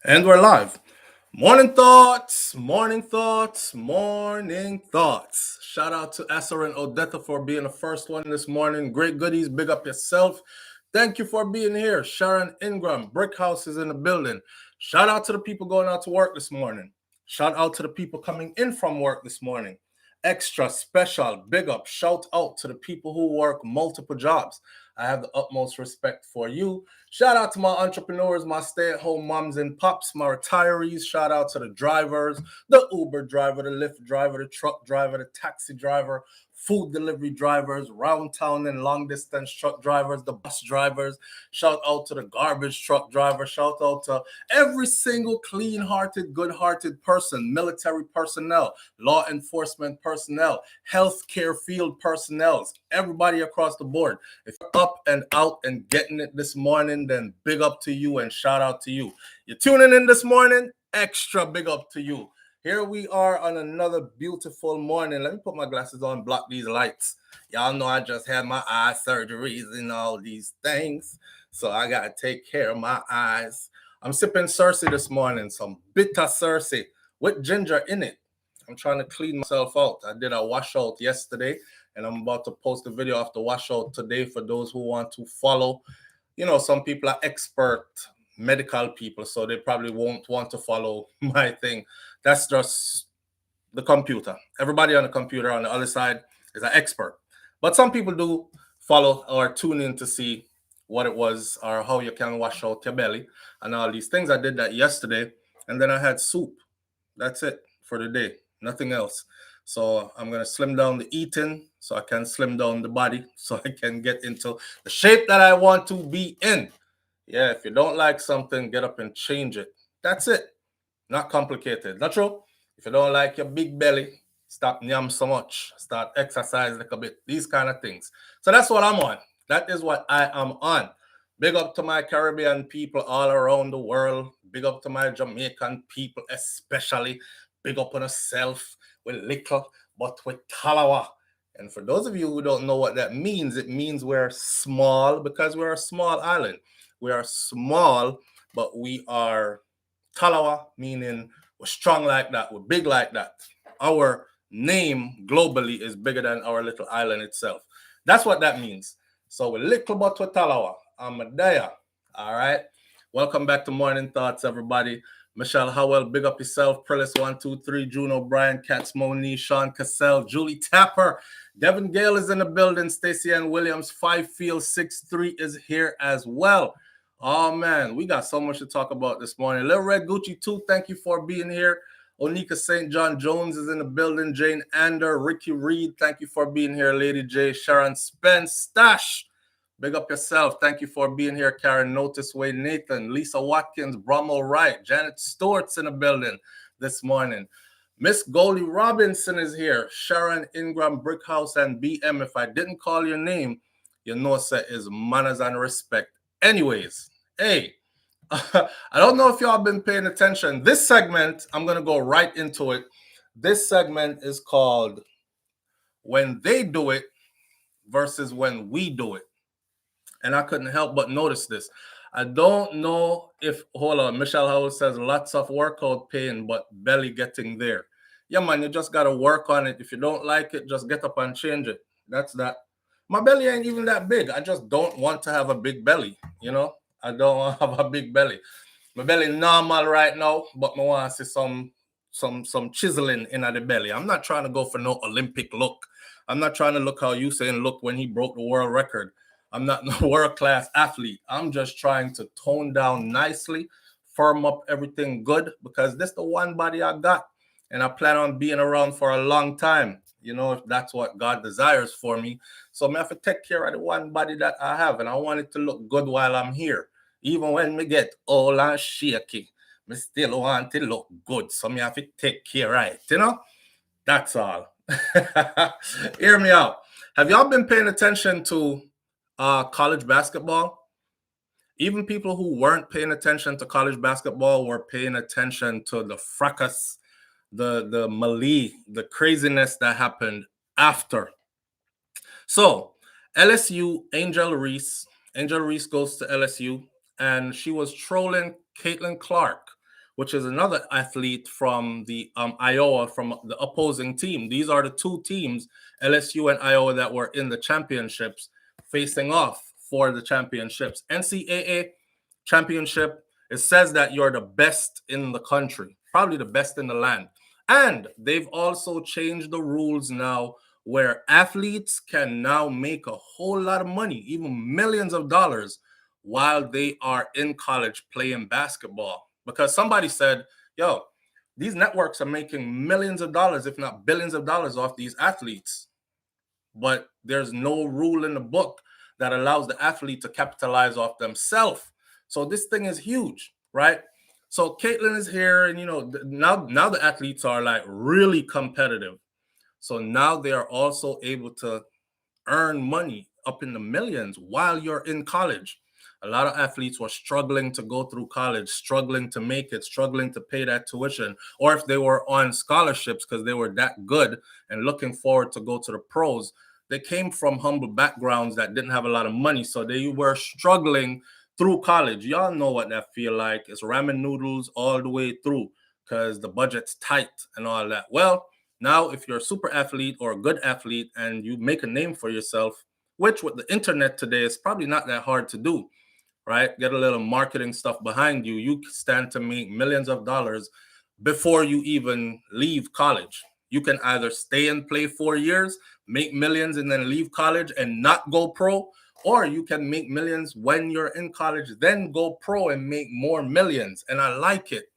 And we're live. Morning thoughts, morning thoughts, morning thoughts. Shout out to Asser and Odetta for being the first one this morning. Great goodies, big up yourself. Thank you for being here. Sharon Ingram, Brick House is in the building. Shout out to the people going out to work this morning. Shout out to the people coming in from work this morning. Extra special, big up, shout out to the people who work multiple jobs. I have the utmost respect for you. Shout out to my entrepreneurs, my stay-at-home moms and pops, my retirees. Shout out to the drivers, the Uber driver, the Lyft driver, the truck driver, the taxi driver, food delivery drivers, round town and long distance truck drivers, the bus drivers. Shout out to the garbage truck driver. Shout out to every single clean-hearted, good-hearted person, military personnel, law enforcement personnel, healthcare field personnel, everybody across the board. If you're up and out and getting it this morning, then big up to you and shout out to you. You're tuning in this morning, extra big up to you. Here we are on another beautiful morning. Let me put my glasses on, block these lights. Y'all know I just had my eye surgeries and all these things, so I got to take care of my eyes. I'm sipping Cersei this morning, some bitter Cersei with ginger in it. I'm trying to clean myself out. I did a washout yesterday, and I'm about to post a video of the washout today for those who want to follow. You know, some people are expert medical people, so they probably won't want to follow my thing. That's just the computer. Everybody on the computer on the other side is an expert. But some people do follow or tune in to see what it was or how you can wash out your belly and all these things. I did that yesterday, and then I had soup. That's it for the day. Nothing else. So I'm going to slim down the eating so I can slim down the body so I can get into the shape that I want to be in. Yeah, if you don't like something, get up and change it. That's it. Not complicated. Not true? If you don't like your big belly, stop nyam so much. Start exercising a bit. These kind of things. So that's what I'm on. That is what I am on. Big up to my Caribbean people all around the world. Big up to my Jamaican people especially. Big up on yourself with little, but with talawa. And for those of you who don't know what that means, it means we're small because we're a small island. We are small, but we are talawa, meaning we're strong like that, we're big like that. Our name globally is bigger than our little island itself. That's what that means. So we're little but we're talawa. I'm a daya. All right. Welcome back to Morning Thoughts, everybody. Michelle Howell, big up yourself. Prillis123, June O'Brien, Katz Moni, Sean Cassell, Julie Tapper, Devin Gale is in the building. Stacey Ann Williams, 5Field63 is here as well. Oh man, we got so much to talk about this morning. Little Red Gucci 2, thank you for being here. Onika St. John Jones is in the building. Jane Ander, Ricky Reed, thank you for being here. Lady J, Sharon Spence, Stash, big up yourself. Thank you for being here. Karen Notice, Wade Nathan, Lisa Watkins, Bromwell Wright, Janet Stewart's in the building this morning. Miss Goldie Robinson is here. Sharon Ingram, Brickhouse, and BM. If I didn't call your name, your know set is manners and respect. Anyways, hey, I don't know if y'all been paying attention. This segment, I'm going to go right into it. This segment is called When They Do It versus When We Do It. And I couldn't help but notice this. I don't know if, hold on, Michelle Howell says lots of workout pain, but belly getting there. Yeah, man, you just got to work on it. If you don't like it, just get up and change it. That's that. My belly ain't even that big. I just don't want to have a big belly, you know? I don't want to have a big belly. My belly normal right now, but I want to see some chiseling in the belly. I'm not trying to go for no Olympic look. I'm not trying to look how Usain looked when he broke the world record. I'm not no world-class athlete. I'm just trying to tone down nicely, firm up everything good, because this is the one body I got. And I plan on being around for a long time, you know, if that's what God desires for me. So I have to take care of the one body that I have, and I want it to look good while I'm here. Even when me get old and shaky, me still want it to look good. So I have to take care of it, you know? That's all. Hear me out. Have y'all been paying attention to college basketball? Even people who weren't paying attention to college basketball were paying attention to the fracas, the melee, the craziness that happened after. So LSU, Angel Reese goes to LSU, and she was trolling Caitlin Clark. which is another athlete from the Iowa, from the opposing team. These are the two teams, LSU and Iowa, that were in the championships facing off for the championships. NCAA championship, it says that you're the best in the country, probably the best in the land. And they've also changed the rules now where athletes can now make a whole lot of money, even millions of dollars, while they are in college playing basketball. Because somebody said, yo, these networks are making millions of dollars, if not billions of dollars, off these athletes. But there's no rule in the book that allows the athlete to capitalize off themselves. So this thing is huge, right? So Caitlin is here, and now the athletes are like really competitive. So now they are also able to earn money up in the millions while you're in college. A lot of athletes were struggling to go through college, struggling to make it, struggling to pay that tuition, or if they were on scholarships because they were that good and looking forward to go to the pros, they came from humble backgrounds that didn't have a lot of money, so they were struggling through college. Y'all know what that feel like. It's ramen noodles all the way through because the budget's tight and all that. Well, now if you're a super athlete or a good athlete and you make a name for yourself, which with the internet today is probably not that hard to do, right? Get a little marketing stuff behind you. You stand to make millions of dollars before you even leave college. You can either stay and play 4 years, make millions, and then leave college and not go pro, or you can make millions when you're in college, then go pro and make more millions. And I like it.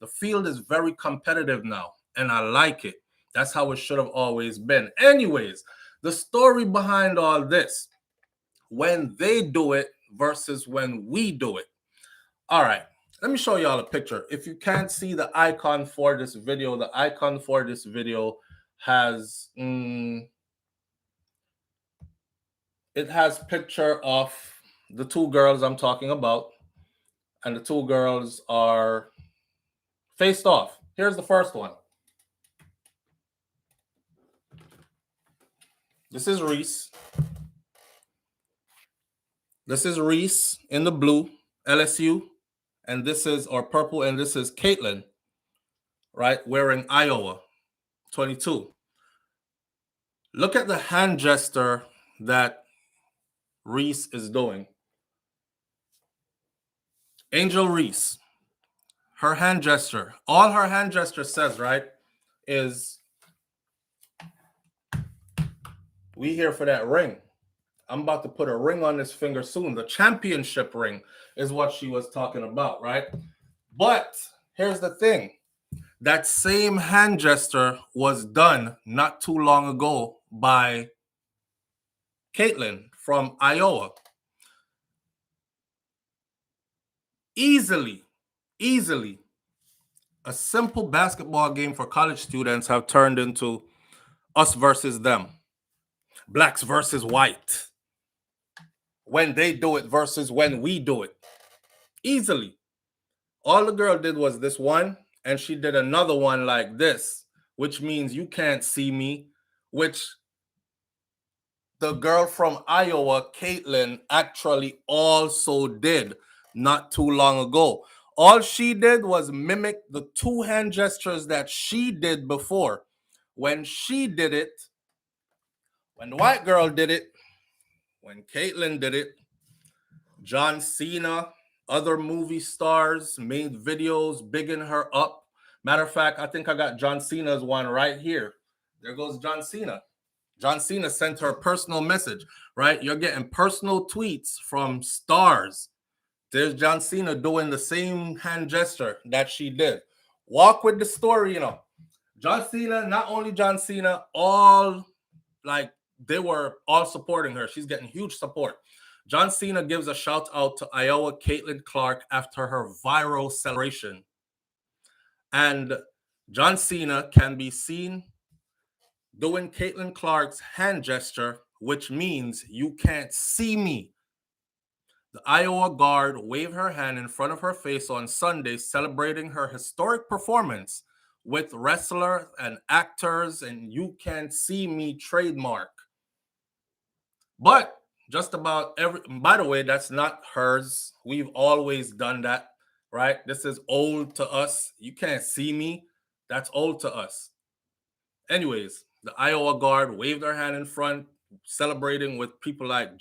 The field is very competitive now, and I like it. That's how it should have always been. Anyways, the story behind all this, when they do it versus when we do it. All right, let me show y'all a picture. If you can't see the icon for this video, the icon for this video has it has picture of the two girls I'm talking about, and the two girls are faced off. Here's the first one. This is Reese. This is Reese in the blue, LSU, and this is, or purple, and this is Caitlin, right, wearing Iowa, 22. Look at the hand gesture that Reese is doing. Angel Reese, her hand gesture, all her hand gesture says, right, is we here for that ring. I'm about to put a ring on this finger soon. The championship ring is what she was talking about, right? But here's the thing. That same hand gesture was done not too long ago by Caitlin from Iowa. Easily, a simple basketball game for college students have turned into us versus them. Blacks versus white. When they do it versus when we do it. Easily. All the girl did was this one, and she did another one like this, which means you can't see me, which the girl from Iowa, Caitlin, actually also did not too long ago. All she did was mimic the two hand gestures that she did before. When she did it, when the white girl did it, when Caitlin did it, John Cena, other movie stars made videos bigging her up. Matter of fact, I think I got John Cena's one right here. There goes John Cena. John Cena sent her a personal message, right? You're getting personal tweets from stars. There's John Cena doing the same hand gesture that she did. Walk with the story, John Cena, not only John Cena, all they were all supporting her. She's getting huge support. John Cena gives a shout out to Iowa Caitlin Clark after her viral celebration. And John Cena can be seen doing Caitlin Clark's hand gesture, which means you can't see me. The Iowa guard waved her hand in front of her face on Sunday, celebrating her historic performance with wrestlers and actors and "You Can't See Me" trademark. But just about by the way, that's not hers. We've always done that. right? This is old to us. You can't see me. That's old to us. Anyways, the Iowa guard waved her hand in front, celebrating with people like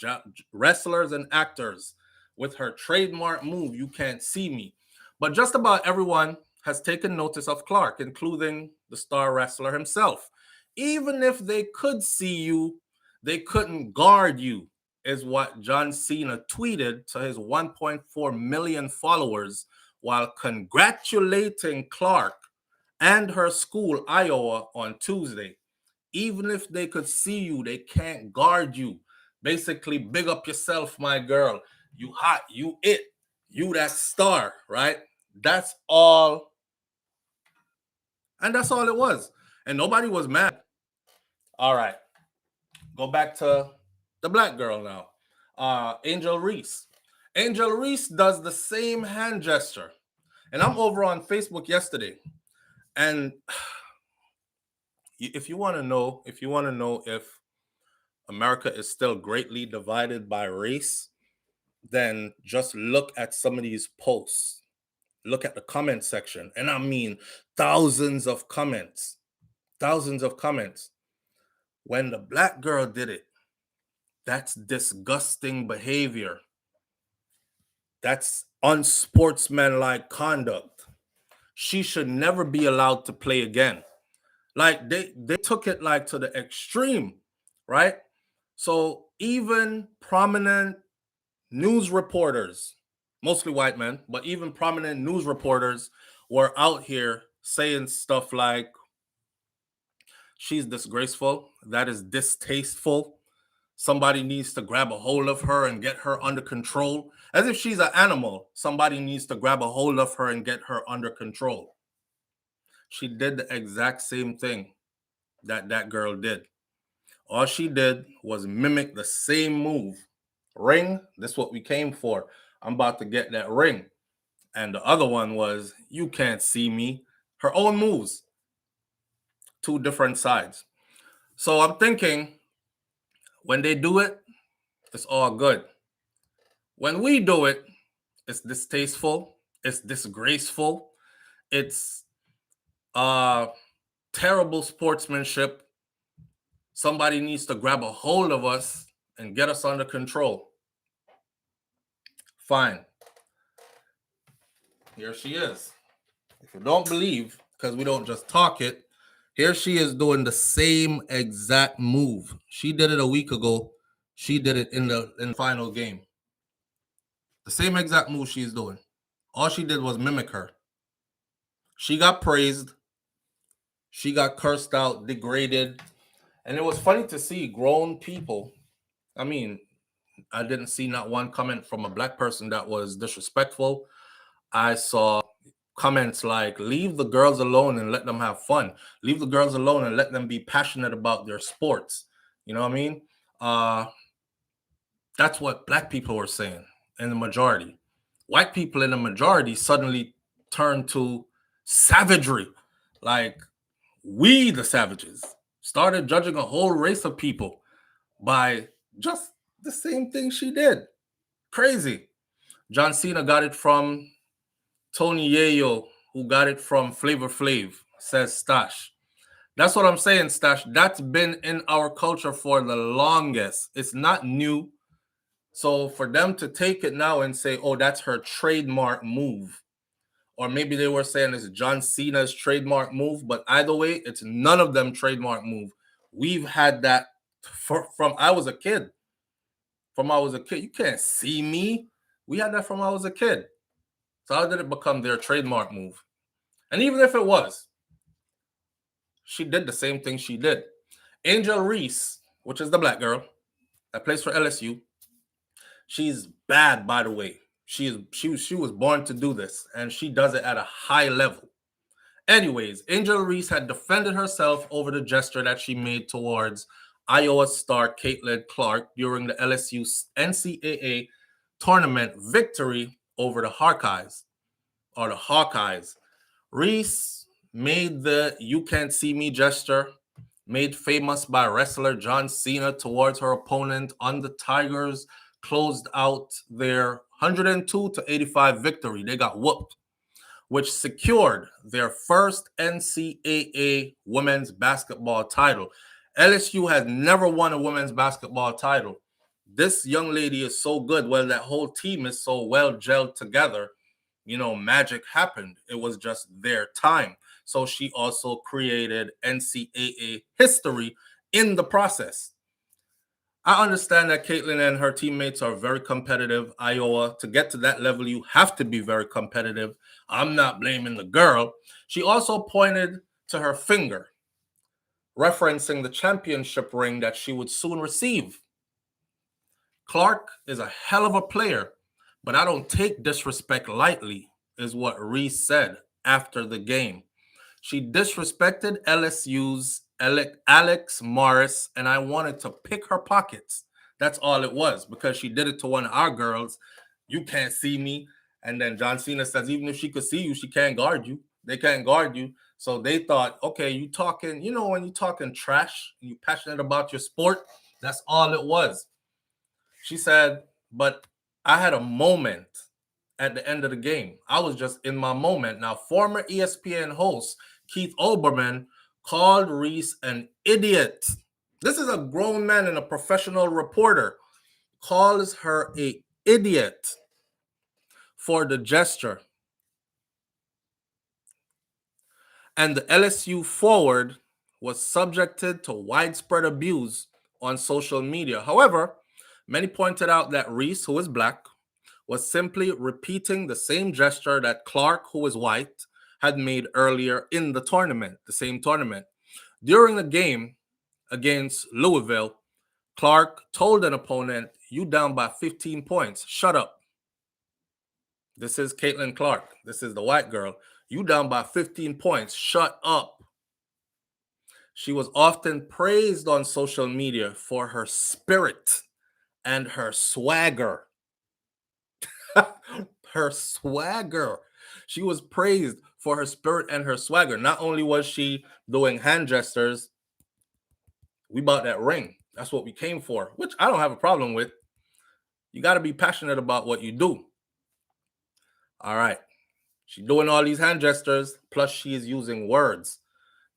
wrestlers and actors with her trademark move, "You can't see me." But just about everyone has taken notice of Clark, including the star wrestler himself. Even if they could see you, they couldn't guard you, is what John Cena tweeted to his 1.4 million followers while congratulating Clark and her school, Iowa, on Tuesday. Even if they could see you, they can't guard you. Basically, big up yourself, my girl. You hot, you it, you that star, right? That's all. And that's all it was. And nobody was mad. All right. Go back to the black girl now. Angel Reese. Angel Reese does the same hand gesture. And I'm over on Facebook yesterday. And if you want to know, if America is still greatly divided by race, then just look at some of these posts. Look at the comment section. And I mean thousands of comments. Thousands of comments. When the black girl did it, that's disgusting behavior. That's unsportsmanlike conduct. She should never be allowed to play again. Like they took it like to the extreme, right? So even prominent news reporters, mostly white men, but even prominent news reporters were out here saying stuff like, "She's disgraceful. That is distasteful. Somebody needs to grab a hold of her and get her under control." As if she's an animal. Somebody needs to grab a hold of her and get her under control. She did the exact same thing that girl did. All she did was mimic the same move. Ring, this is what we came for. I'm about to get that ring. And the other one was, "You can't see me." Her own moves. Two different sides. So I'm thinking, when they do it, it's all good. When we do it, it's distasteful, it's disgraceful, it's terrible sportsmanship. Somebody needs to grab a hold of us and get us under control. Fine. Here she is. If you don't believe, because we don't just talk it, here she is doing the same exact move. She did it a week ago. She did it in the final game. The same exact move she's doing. All she did was mimic her. She got praised. She got cursed out, degraded. And it was funny to see grown people. I mean, I didn't see not one comment from a black person that was disrespectful. I saw comments like, "Leave the girls alone and let them have fun. Leave the girls alone and let them be passionate about their sports." You know what I mean? That's what black people were saying in the majority. White people in the majority suddenly turned to savagery. Like, we, the savages, started judging a whole race of people by just the same thing she did. Crazy. John Cena got it from Tony Yayo, who got it from Flavor Flav, says Stash. That's what I'm saying, Stash. That's been in our culture for the longest. It's not new. So for them to take it now and say, "Oh, that's her trademark move," or maybe they were saying it's John Cena's trademark move, but either way, it's none of them trademark move. We've had that from I was a kid. From I was a kid. You can't see me. We had that from I was a kid. So how did it become their trademark move? And even if it was, she did the same thing she did. Angel Reese, which is the black girl that plays for LSU, she's bad, by the way. She was born to do this, and she does it at a high level. Anyways, Angel Reese had defended herself over the gesture that she made towards Iowa star Caitlin Clark during the LSU NCAA tournament victory over the Hawkeyes. Reese made the "you can't see me" gesture, made famous by wrestler John Cena towards her opponent on the Tigers closed out their 102 to 85 victory. They got whooped, which secured their first NCAA women's basketball title. LSU has never won a women's basketball title. This young lady is so good. Well, that whole team is so well gelled together. Magic happened. It was just their time. So she also created NCAA history in the process. I understand that Caitlin and her teammates are very competitive. Iowa, to get to that level, you have to be very competitive. I'm not blaming the girl. She also pointed to her finger, referencing the championship ring that she would soon receive. Clark is a hell of a player, but I don't take disrespect lightly, is what Reese said after the game. She disrespected LSU's Alex Morris, and I wanted to pick her pockets. That's all it was, because she did it to one of our girls. You can't see me. And then John Cena says, even if she could see you, she can't guard you. They can't guard you. So they thought, okay, you talking, when you talking trash, you passionate about your sport, that's all it was. She said, but I had a moment at the end of the game. I was just in my moment. Now, former ESPN host Keith Olbermann called Reese an idiot. This is a grown man and a professional reporter. Calls her an idiot for the gesture. And the LSU forward was subjected to widespread abuse on social media. However, many pointed out that Reese, who is black, was simply repeating the same gesture that Clark, who is white, had made earlier in the tournament, the same tournament. During the game against Louisville, Clark told an opponent, "You down by 15 points. Shut up." This is Caitlin Clark. This is the white girl. "You down by 15 points. Shut up." She was often praised on social media for her spirit and her swagger. Her swagger. She was praised for her spirit and her swagger. Not only was she doing hand gestures, we bought that ring. That's what we came for, which I don't have a problem with. You got to be passionate about what you do. All right. She's doing all these hand gestures, plus she is using words,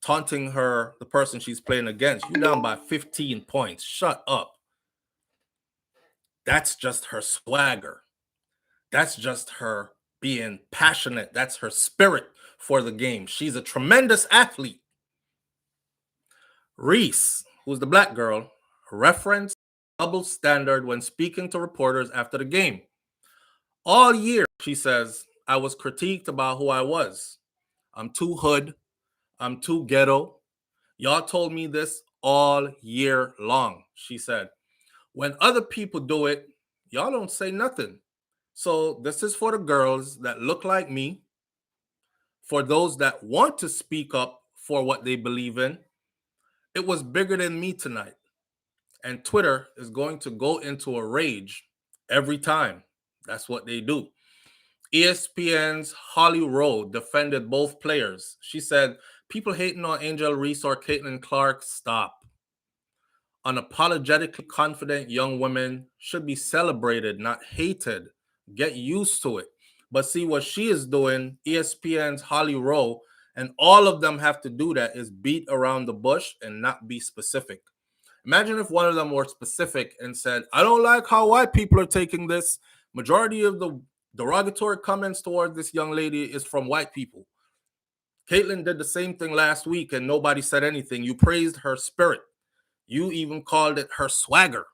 taunting the person she's playing against. You down by 15 points. Shut up. That's just her swagger. That's just her being passionate. That's her spirit for the game. She's a tremendous athlete. Reese, who's the black girl, referenced double standard when speaking to reporters after the game. All year, she says, I was critiqued about who I was. I'm too hood. I'm too ghetto. Y'all told me this all year long, she said. When other people do it, y'all don't say nothing. So this is for the girls that look like me, for those that want to speak up for what they believe in. It was bigger than me tonight. And Twitter is going to go into a rage every time. That's what they do. ESPN's Holly Rowe defended both players. She said, people hating on Angel Reese or Caitlin Clark, stop. Unapologetically confident young women should be celebrated, not hated. Get used to it. But see what she is doing, ESPN's Holly Rowe, and all of them have to do that is beat around the bush and not be specific. Imagine if one of them were specific and said, I don't like how white people are taking this. Majority of the derogatory comments toward this young lady is from white people. Caitlin did the same thing last week and nobody said anything. You praised her spirit. You even called it her swagger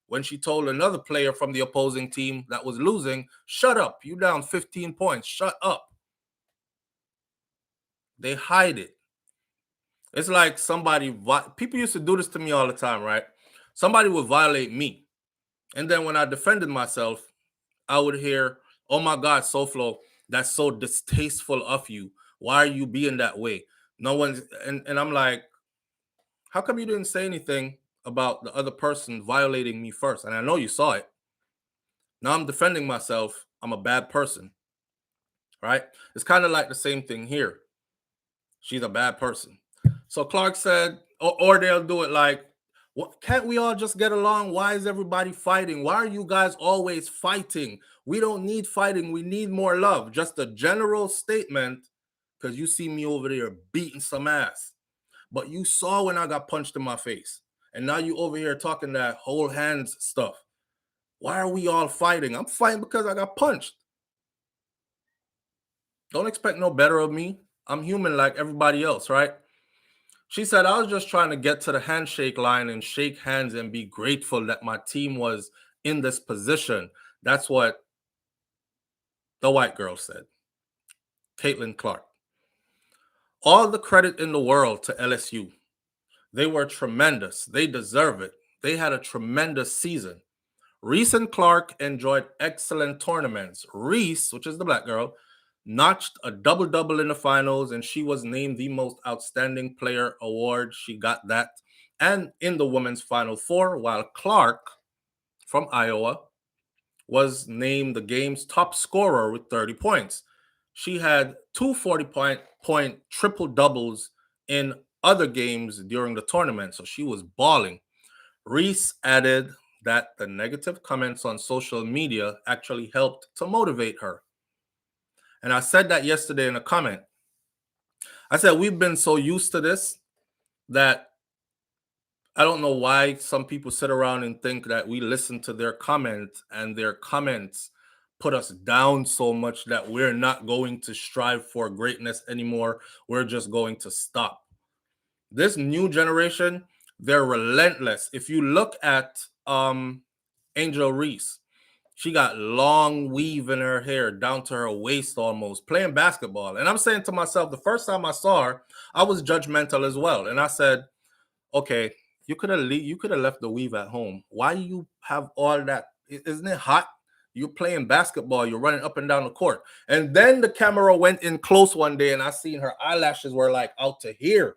when she told another player from the opposing team that was losing, shut up, you down 15 points, shut up. They hide it. It's like people used to do this to me all the time, right? Somebody would violate me. And then when I defended myself, I would hear, oh my God, SouFlo, that's so distasteful of you. Why are you being that way? No one's, and I'm like, how come you didn't say anything about the other person violating me first? And I know you saw it. Now I'm defending myself. I'm a bad person, right? It's kind of like the same thing here. She's a bad person. So Clark said, or they'll do it like, What, can't we all just get along? Why is everybody fighting? Why are you guys always fighting? We don't need fighting. We need more love. Just a general statement, because you see me over there beating some ass. But you saw when I got punched in my face. And now you over here talking that whole hands stuff. Why are we all fighting? I'm fighting because I got punched. Don't expect no better of me. I'm human like everybody else, right? She said, I was just trying to get to the handshake line and shake hands and be grateful that my team was in this position. That's what the white girl said, Caitlin Clark. All the credit in the world to LSU. They were tremendous. They deserve it. They had a tremendous season. Reese and Clark enjoyed excellent tournaments. Reese, which is the black girl, notched a double-double in the finals, and she was named the most outstanding player award. She got that. And in the women's Final Four, while Clark from Iowa was named the game's top scorer with 30 points. She had two 40-point triple-doubles in other games during the tournament, so she was balling. Reese added that the negative comments on social media actually helped to motivate her. And I said that yesterday in a comment. I said, we've been so used to this that I don't know why some people sit around and think that we listen to their comments and their comments put us down so much that we're not going to strive for greatness anymore. We're just going to stop. This new generation, they're relentless. If you look at Angel Reese, she got long weave in her hair down to her waist almost, playing basketball. And I'm saying to myself, the first time I saw her, I was judgmental as well. And I said, okay, you could have left the weave at home. Why you have all that? Isn't it hot? You're playing basketball. You're running up and down the court. And then the camera went in close one day, and I seen her eyelashes were like out to here.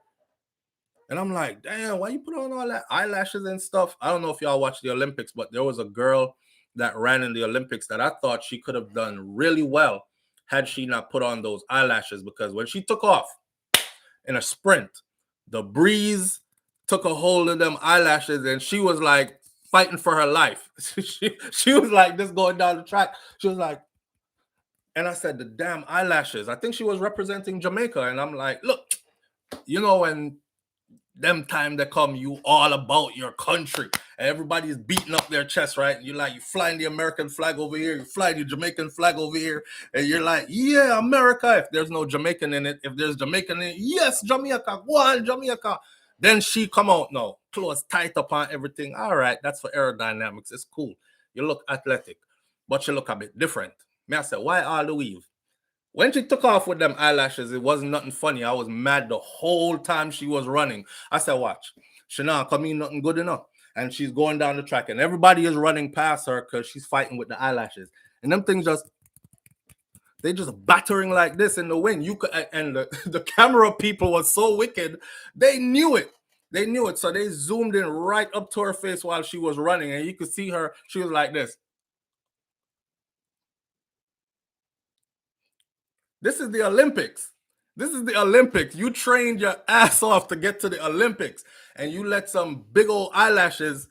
And I'm like, damn, why you put on all that eyelashes and stuff? I don't know if y'all watched the Olympics, but there was a girl that ran in the Olympics that I thought she could have done really well had she not put on those eyelashes, because when she took off in a sprint, the breeze took a hold of them eyelashes and she was like fighting for her life. she was like just going down the track. She was like, and I said, the damn eyelashes. I think she was representing Jamaica. And I'm like, look, you know, when them time that come, you all about your country. And everybody's beating up their chest, right? And you're like, you flying the American flag over here, you flying the Jamaican flag over here, and you're like, yeah, America. If there's no Jamaican in it, if there's Jamaican in it, yes, Jamaica, go on, Jamaica. Then she come out, no, clothes tight up on everything. All right, that's for aerodynamics. It's cool. You look athletic, but you look a bit different. Me, I said, why all the weave? When she took off with them eyelashes, it wasn't nothing funny. I was mad the whole time she was running. I said, watch, she not come in nothing good enough. And she's going down the track, and everybody is running past her because she's fighting with the eyelashes. And them things they just battering like this in the wind. You could, and the camera people was so wicked, they knew it. They knew it. So they zoomed in right up to her face while she was running, and you could see her. She was like this. This is the Olympics. This is the Olympics. You trained your ass off to get to the Olympics, and you let some big old eyelashes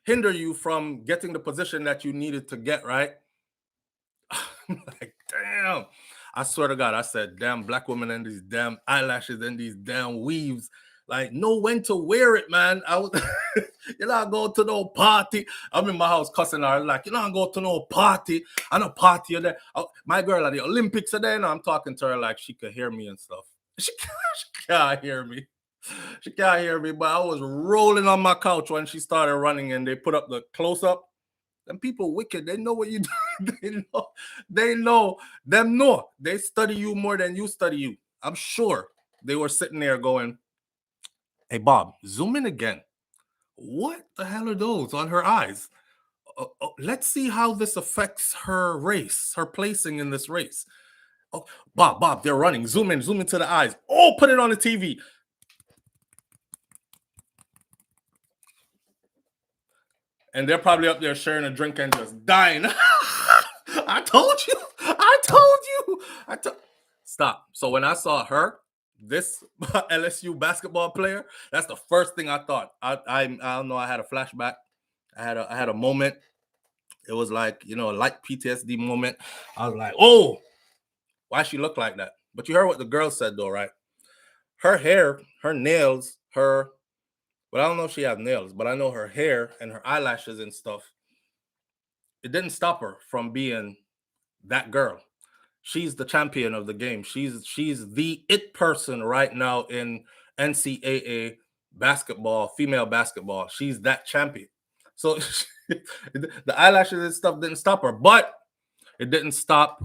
hinder you from getting the position that you needed to get, right? I'm like, damn. I swear to God, I said, damn black women and these damn eyelashes and these damn weaves. Like, know when to wear it, man. I was, you know, I go to no party. I'm in my house cussing her. Like, you know, I go to no party. I no party there. My girl at the Olympics are there. And I'm talking to her like she could hear me and stuff. She can't hear me. She can't hear me. But I was rolling on my couch when she started running and they put up the close up. Them people wicked. They know what you do. They know. Them know. They study you more than you study you. I'm sure they were sitting there going, hey, Bob, zoom in again. What the hell are those on her eyes? Let's see how this affects her race, her placing in this race. Oh, Bob, they're running. Zoom into the eyes. Oh, put it on the TV. And they're probably up there sharing a drink and just dying. I told you. Stop. So when I saw her, this LSU basketball player, that's the first thing I thought. I don't know, I had a flashback. I had a moment. It was like, a light PTSD moment. I was like, oh, why she look like that? But you heard what the girl said though, right? Her hair, her nails, but I don't know if she has nails, but I know her hair and her eyelashes and stuff, it didn't stop her from being that girl. She's the champion of the game. She's the it person right now in NCAA basketball, female basketball. She's that champion. So the eyelashes and stuff didn't stop her, but it didn't stop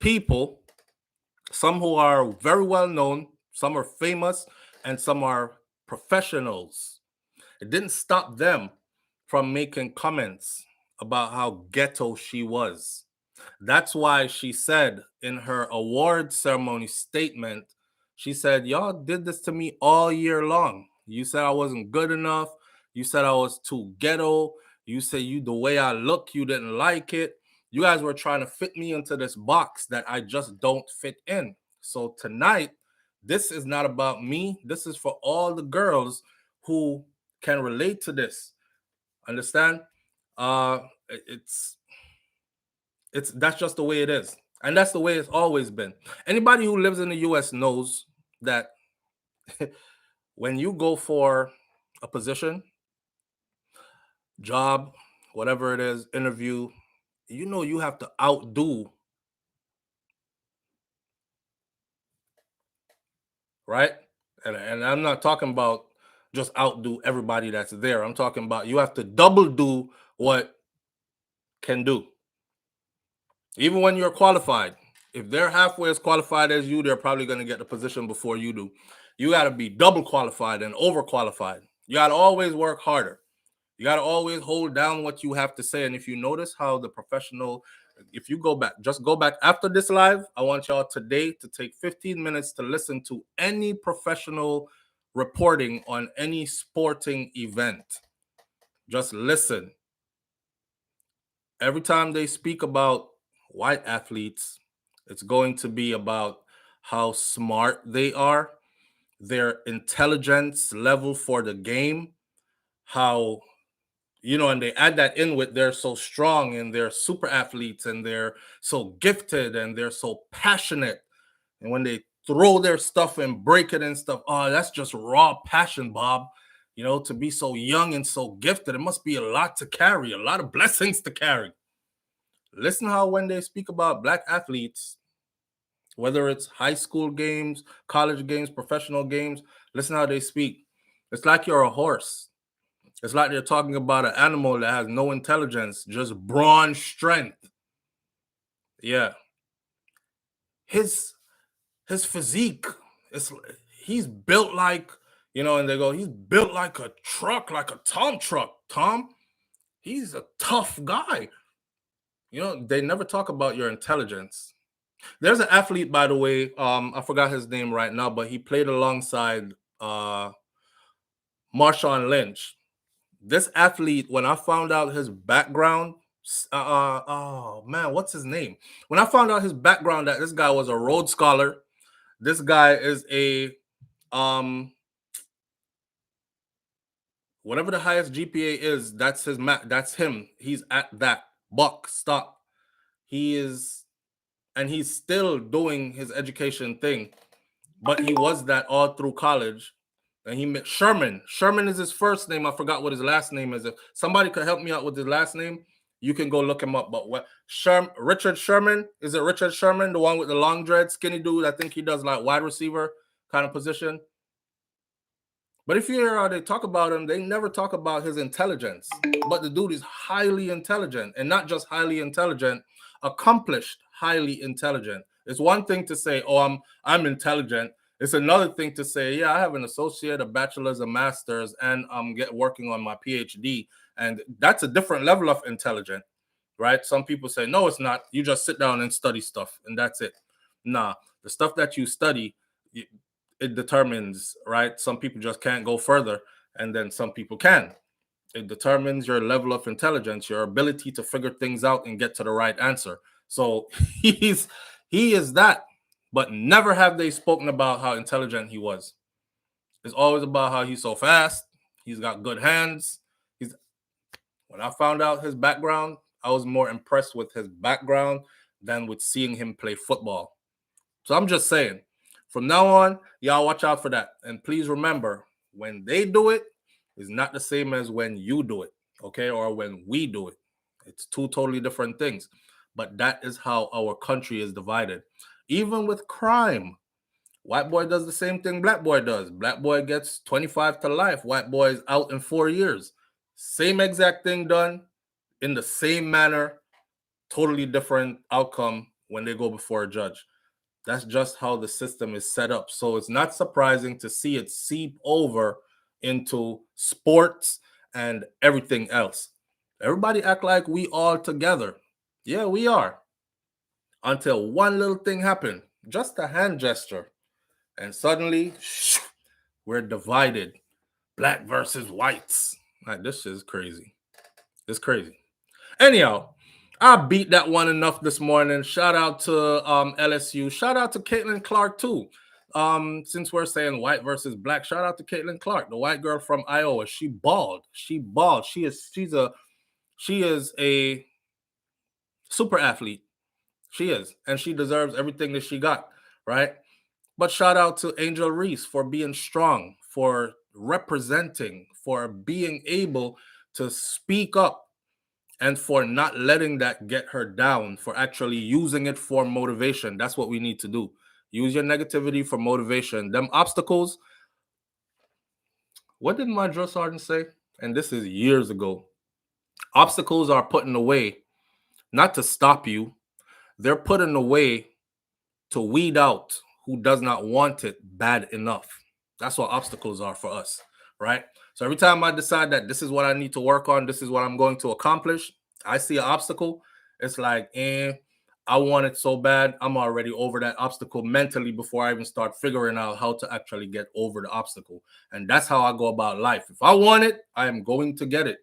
people, some who are very well known, some are famous, and some are professionals. It didn't stop them from making comments about how ghetto she was. That's why she said in her award ceremony statement, she said, y'all did this to me all year long. You said I wasn't good enough. You said I was too ghetto. You said the way I look, you didn't like it. You guys were trying to fit me into this box that I just don't fit in. So tonight, this is not about me. This is for all the girls who can relate to this. Understand? It's that's just the way it is. And that's the way it's always been. Anybody who lives in the US knows that when you go for a position, job, whatever it is, interview, you have to outdo, right? And I'm not talking about just outdo everybody that's there. I'm talking about you have to double do what can do. Even when you're qualified, if they're halfway as qualified as you, they're probably going to get the position before you do. You got to be double qualified and overqualified. You got to always work harder. You got to always hold down what you have to say. And if you notice how the professional, if you go back, just go back after this live, I want y'all today to take 15 minutes to listen to any professional reporting on any sporting event. Just listen. Every time they speak about white athletes, it's going to be about how smart they are, their intelligence level for the game, how, and they add that in with they're so strong and they're super athletes and they're so gifted and they're so passionate. And when they throw their stuff and break it and stuff, oh, that's just raw passion, Bob. To be so young and so gifted, it must be a lot to carry, a lot of blessings to carry. Listen how when they speak about Black athletes, whether it's high school games, college games, professional games, listen how they speak. It's like you're a horse. It's like they're talking about an animal that has no intelligence, just brawn strength. Yeah. His physique, he's built like, and they go, he's built like a truck, like a Tom truck. Tom, he's a tough guy. They never talk about your intelligence. There's an athlete, by the way, I forgot his name right now, but he played alongside Marshawn Lynch. This athlete, when I found out his background, oh man, what's his name? When I found out his background, that this guy was a Rhodes Scholar, this guy is a whatever the highest GPA is, that's that's him. He's at that buck stop. He is, and he's still doing his education thing, but he was that all through college. And he met Sherman. Sherman is his first name. I forgot what his last name is. If somebody could help me out with his last name, you can go look him up. But Richard Sherman, is it Richard Sherman, the one with the long dread, skinny dude? I think he does like wide receiver kind of position. But if you hear how they talk about him, they never talk about his intelligence. But the dude is highly intelligent, and not just highly intelligent, accomplished, highly intelligent. It's one thing to say, "Oh, I'm intelligent." It's another thing to say, "Yeah, I have an associate, a bachelor's, a master's, and I'm working on my PhD." And that's a different level of intelligence, right? Some people say, "No, it's not. You just sit down and study stuff, and that's it." Nah, the stuff that you study, it determines, right? Some people just can't go further, and then some people can. It determines your level of intelligence, your ability to figure things out and get to the right answer. So he is that. but never have they spoken about how intelligent he was. It's always about how he's so fast, he's got good hands. When I found out his background, I was more impressed with his background than with seeing him play football. So I'm just saying, from now on, y'all watch out for that. And please remember, when they do it, it's not the same as when you do it, okay? Or when we do it. It's two totally different things. But that is how our country is divided. Even with crime, white boy does the same thing black boy does. Black boy gets 25 to life. White boy is out in 4 years. Same exact thing done in the same manner, totally different outcome when they go before a judge. That's just how the system is set up. So it's not surprising to see it seep over into sports and everything else. Everybody act like we all together. Yeah, we are. Until one little thing happened, just a hand gesture. And suddenly, we're divided. Black versus whites. Like, this is crazy. It's crazy. Anyhow, I beat that one enough this morning. Shout out to LSU. Shout out to Caitlin Clark too. Since we're saying white versus black, shout out to Caitlin Clark, the white girl from Iowa. She balled. She balled. She is a super athlete. She is, and she deserves everything that she got, right? But shout out to Angel Reese for being strong, for representing, for being able to speak up, and for not letting that get her down, for actually using it for motivation. That's what we need to do. Use your negativity for motivation. Them obstacles, what did my drill sergeant say? And this is years ago. Obstacles are put in the way, not to stop you. They're put in the way to weed out who does not want it bad enough. That's what obstacles are for us, right? So every time I decide that this is what I need to work on, this is what I'm going to accomplish, I see an obstacle, it's like, I want it so bad, I'm already over that obstacle mentally before I even start figuring out how to actually get over the obstacle. And that's how I go about life. If I want it, I am going to get it.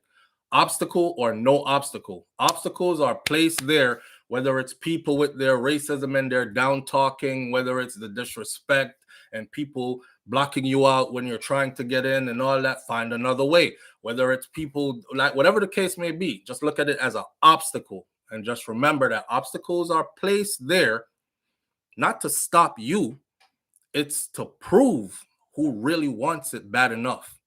Obstacle or no obstacle. Obstacles are placed there, whether it's people with their racism and their down talking, whether it's the disrespect and people blocking you out when you're trying to get in and all that, find another way. Whether it's people, like whatever the case may be, just look at it as an obstacle. And just remember that obstacles are placed there not to stop you, it's to prove who really wants it bad enough.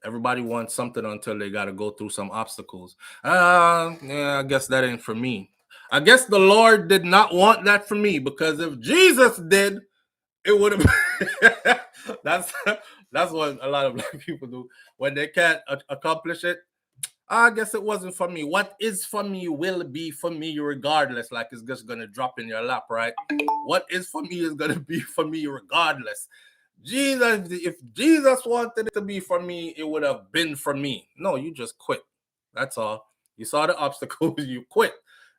Everybody wants something until they got to go through some obstacles. Yeah, I guess that ain't for me. I guess the Lord did not want that for me, because if Jesus did, it would have. that's what a lot of black people do when they can't accomplish it. I guess it wasn't for me. What is for me will be for me regardless. Like it's just gonna drop in your lap, right? What is for me is gonna be for me regardless. Jesus, if Jesus wanted it to be for me, it would have been for me. No, you just quit. That's all. You saw the obstacles, you quit.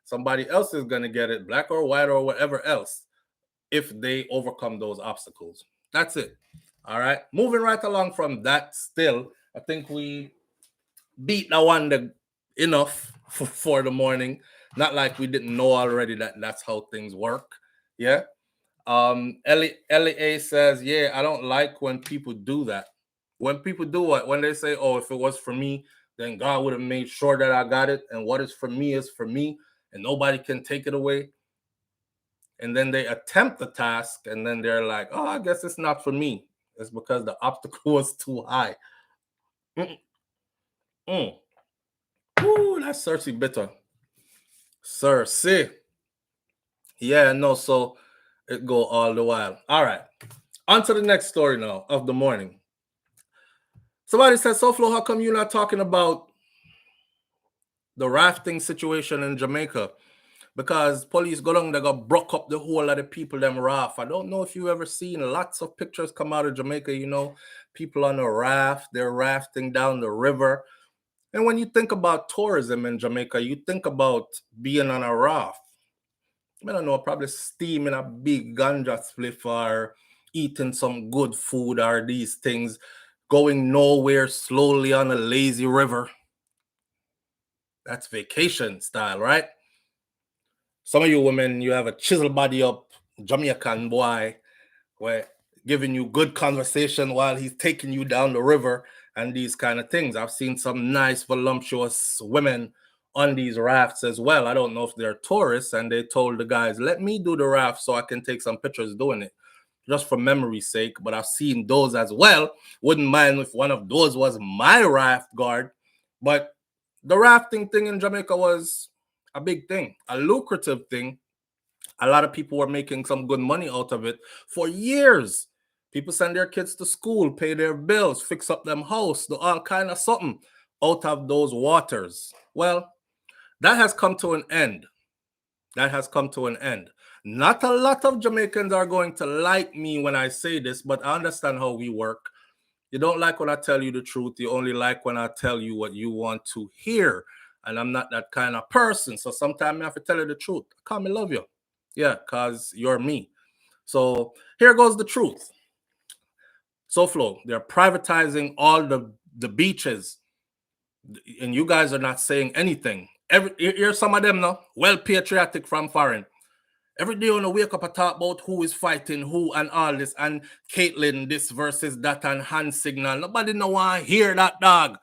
Somebody else is gonna get it, black or white or whatever else, if they overcome those obstacles. That's it. All right. Moving right along from that, still, I think we beat that one enough for the morning. Not like we didn't know already that that's how things work. Yeah. Ellie says, yeah, I don't like when people do that. When people do what? When they say, oh, if it was for me, then God would have made sure that I got it. And what is for me, and nobody can take it away. And then they attempt the task, and then they're like, oh, I guess it's not for me. It's because the obstacle was too high. Ooh, that's Cersei bitter. Cersei. Yeah, no, so it go all the while. All right. On to the next story now of the morning. Somebody said, SouFlo, how come you're not talking about the rafting situation in Jamaica? Because police go down, they got broke up the whole of the people them raft. I don't know if you ever seen lots of pictures come out of Jamaica, people on a raft, they're rafting down the river. And when you think about tourism in Jamaica, you think about being on a raft. I don't know, probably steaming a big ganja spliff or eating some good food or these things, going nowhere slowly on a lazy river. That's vacation style, right? Some of you women, you have a chisel body up, Jamaican boy, where giving you good conversation while he's taking you down the river and these kind of things. I've seen some nice, voluptuous women on these rafts as well. I don't know if they're tourists, and they told the guys, let me do the raft so I can take some pictures doing it, just for memory's sake. But I've seen those as well. Wouldn't mind if one of those was my raft guard. But the rafting thing in Jamaica was a big thing, a lucrative thing. A lot of people were making some good money out of it for years. People send their kids to school, pay their bills, fix up them house, do all kind of something out of those waters. Well, that has come to an end. That has come to an end. Not a lot of Jamaicans are going to like me when I say this, but I understand how we work. You don't like when I tell you the truth. You only like when I tell you what you want to hear. And I'm not that kind of person. So sometimes I have to tell you the truth. I me love you. Yeah, because you're me. So here goes the truth. SouFlo, they're privatizing all the beaches. And you guys are not saying anything. Here's some of them now, well patriotic from foreign. Every day when I wake up, I talk about who is fighting who and all this, and Caitlyn this versus that and hand signal. Nobody no want to hear that, dog.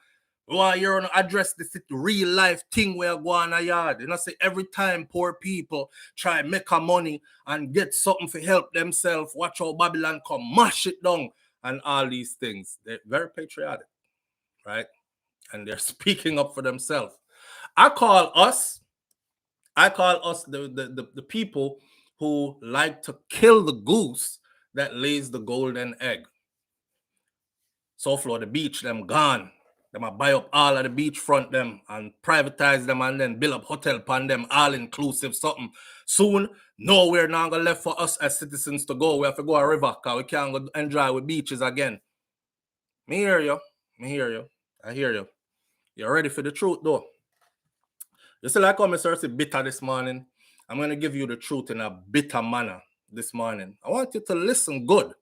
We want to hear address this real life thing where go on a yard. You know, say every time poor people try make a money and get something to help themselves, watch how Babylon come mash it down and all these things. They're very patriotic, right? And they're speaking up for themselves. I call us the people who like to kill the goose that lays the golden egg. SouFlo, the beach, them gone. Them a buy up all of the beachfront them and privatize them and then build up hotel upon them, all inclusive something. Soon, nowhere now gonna left for us as citizens to go. We have to go a river because we can't go enjoy with beaches again. Me hear you. I hear you. You're ready for the truth though. You see, like how Mr. bitter this morning. I'm going to give you the truth in a bitter manner this morning. I want you to listen good,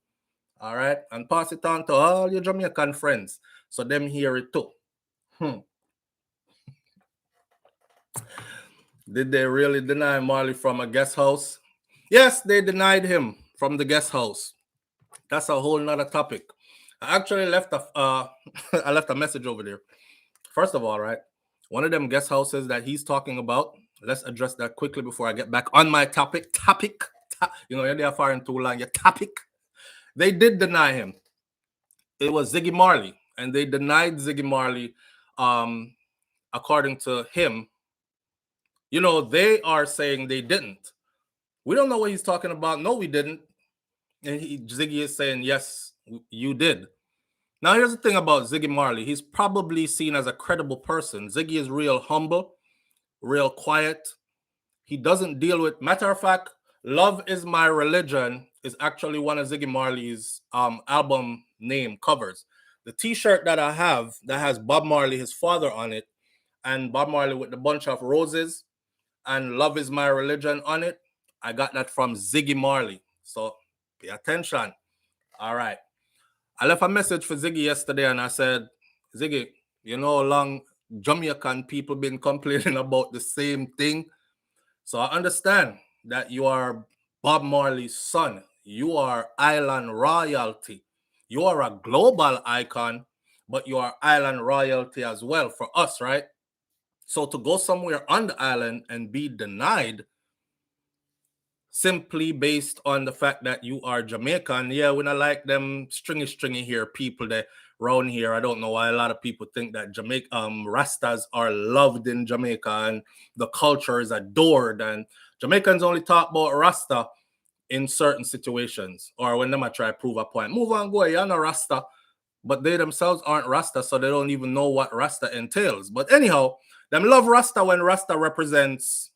all right? And pass it on to all your Jamaican friends so them hear it too. Did they really deny Marley from a guest house? Yes, they denied him from the guest house. That's a whole nother topic. I actually left I left a message over there. First of all, right, one of them guest houses that he's talking about, let's address that quickly before I get back on my topic. You know, you're there far and too long. Your topic. They did deny him. It was Ziggy Marley, and they denied Ziggy Marley. According to him, you know, they are saying they didn't. We don't know what he's talking about. No, we didn't. And Ziggy is saying, yes, you did. Now, here's the thing about Ziggy Marley. He's probably seen as a credible person. Ziggy is real humble, real quiet. He doesn't deal with, matter of fact, Love Is My Religion is actually one of Ziggy Marley's album name covers. The t-shirt that I have that has Bob Marley, his father, on it, and Bob Marley with the bunch of roses and Love Is My Religion on it, I got that from Ziggy Marley. So pay attention. All right. I left a message for Ziggy yesterday and I said, Ziggy, you know how long Jamaican people been complaining about the same thing? So I understand that you are Bob Marley's son. You are island royalty. You are a global icon, but you are island royalty as well for us, right? So to go somewhere on the island and be denied simply based on the fact that you are Jamaican, yeah, we not like them stringy here people that around here. I don't know why a lot of people think that Rastas are loved in Jamaica and the culture is adored, and Jamaicans only talk about Rasta in certain situations or when they might try to prove a point. Move on, go, you're not Rasta, but they themselves aren't Rasta, so they don't even know what Rasta entails. But anyhow, them love Rasta when Rasta represents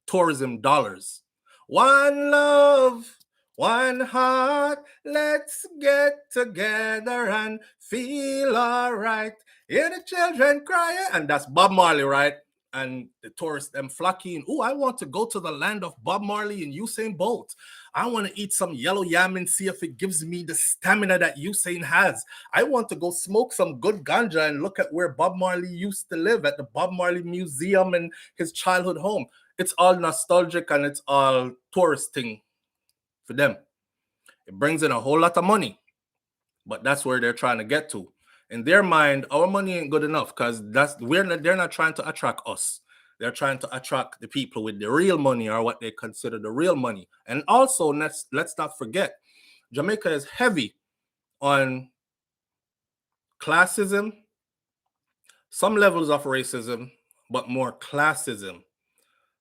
tourism dollars. One love, one heart, let's get together and feel all right. Hear the children crying. And that's Bob Marley, right? And the tourists, them flocking. Oh, I want to go to the land of Bob Marley and Usain Bolt. I want to eat some yellow yam and see if it gives me the stamina that Usain has. I want to go smoke some good ganja and look at where Bob Marley used to live at the Bob Marley Museum and his childhood home. It's all nostalgic and it's all touristing for them. It brings in a whole lot of money, but that's where they're trying to get to. In their mind, our money ain't good enough because they're not trying to attract us. They're trying to attract the people with the real money or what they consider the real money. And also, let's not forget, Jamaica is heavy on classism, some levels of racism, but more classism.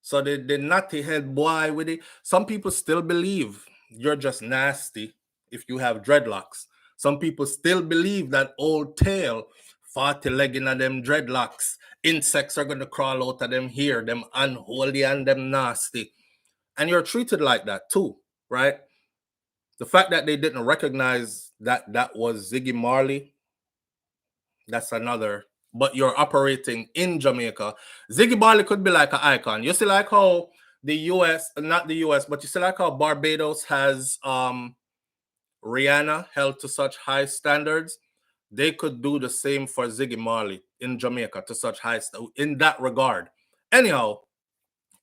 So the natty head boy with it. Some people still believe you're just nasty if you have dreadlocks. Some people still believe that old tale, 40 legging of them dreadlocks. Insects are going to crawl out of them here, them unholy and them nasty. And you're treated like that too, right? The fact that they didn't recognize that that was Ziggy Marley, that's another. But you're operating in Jamaica. Ziggy Marley could be like an icon. You see, like how the US, not the US, but you see, like how Barbados has Rihanna held to such high standards. They could do the same for Ziggy Marley in Jamaica to such high in that regard. Anyhow,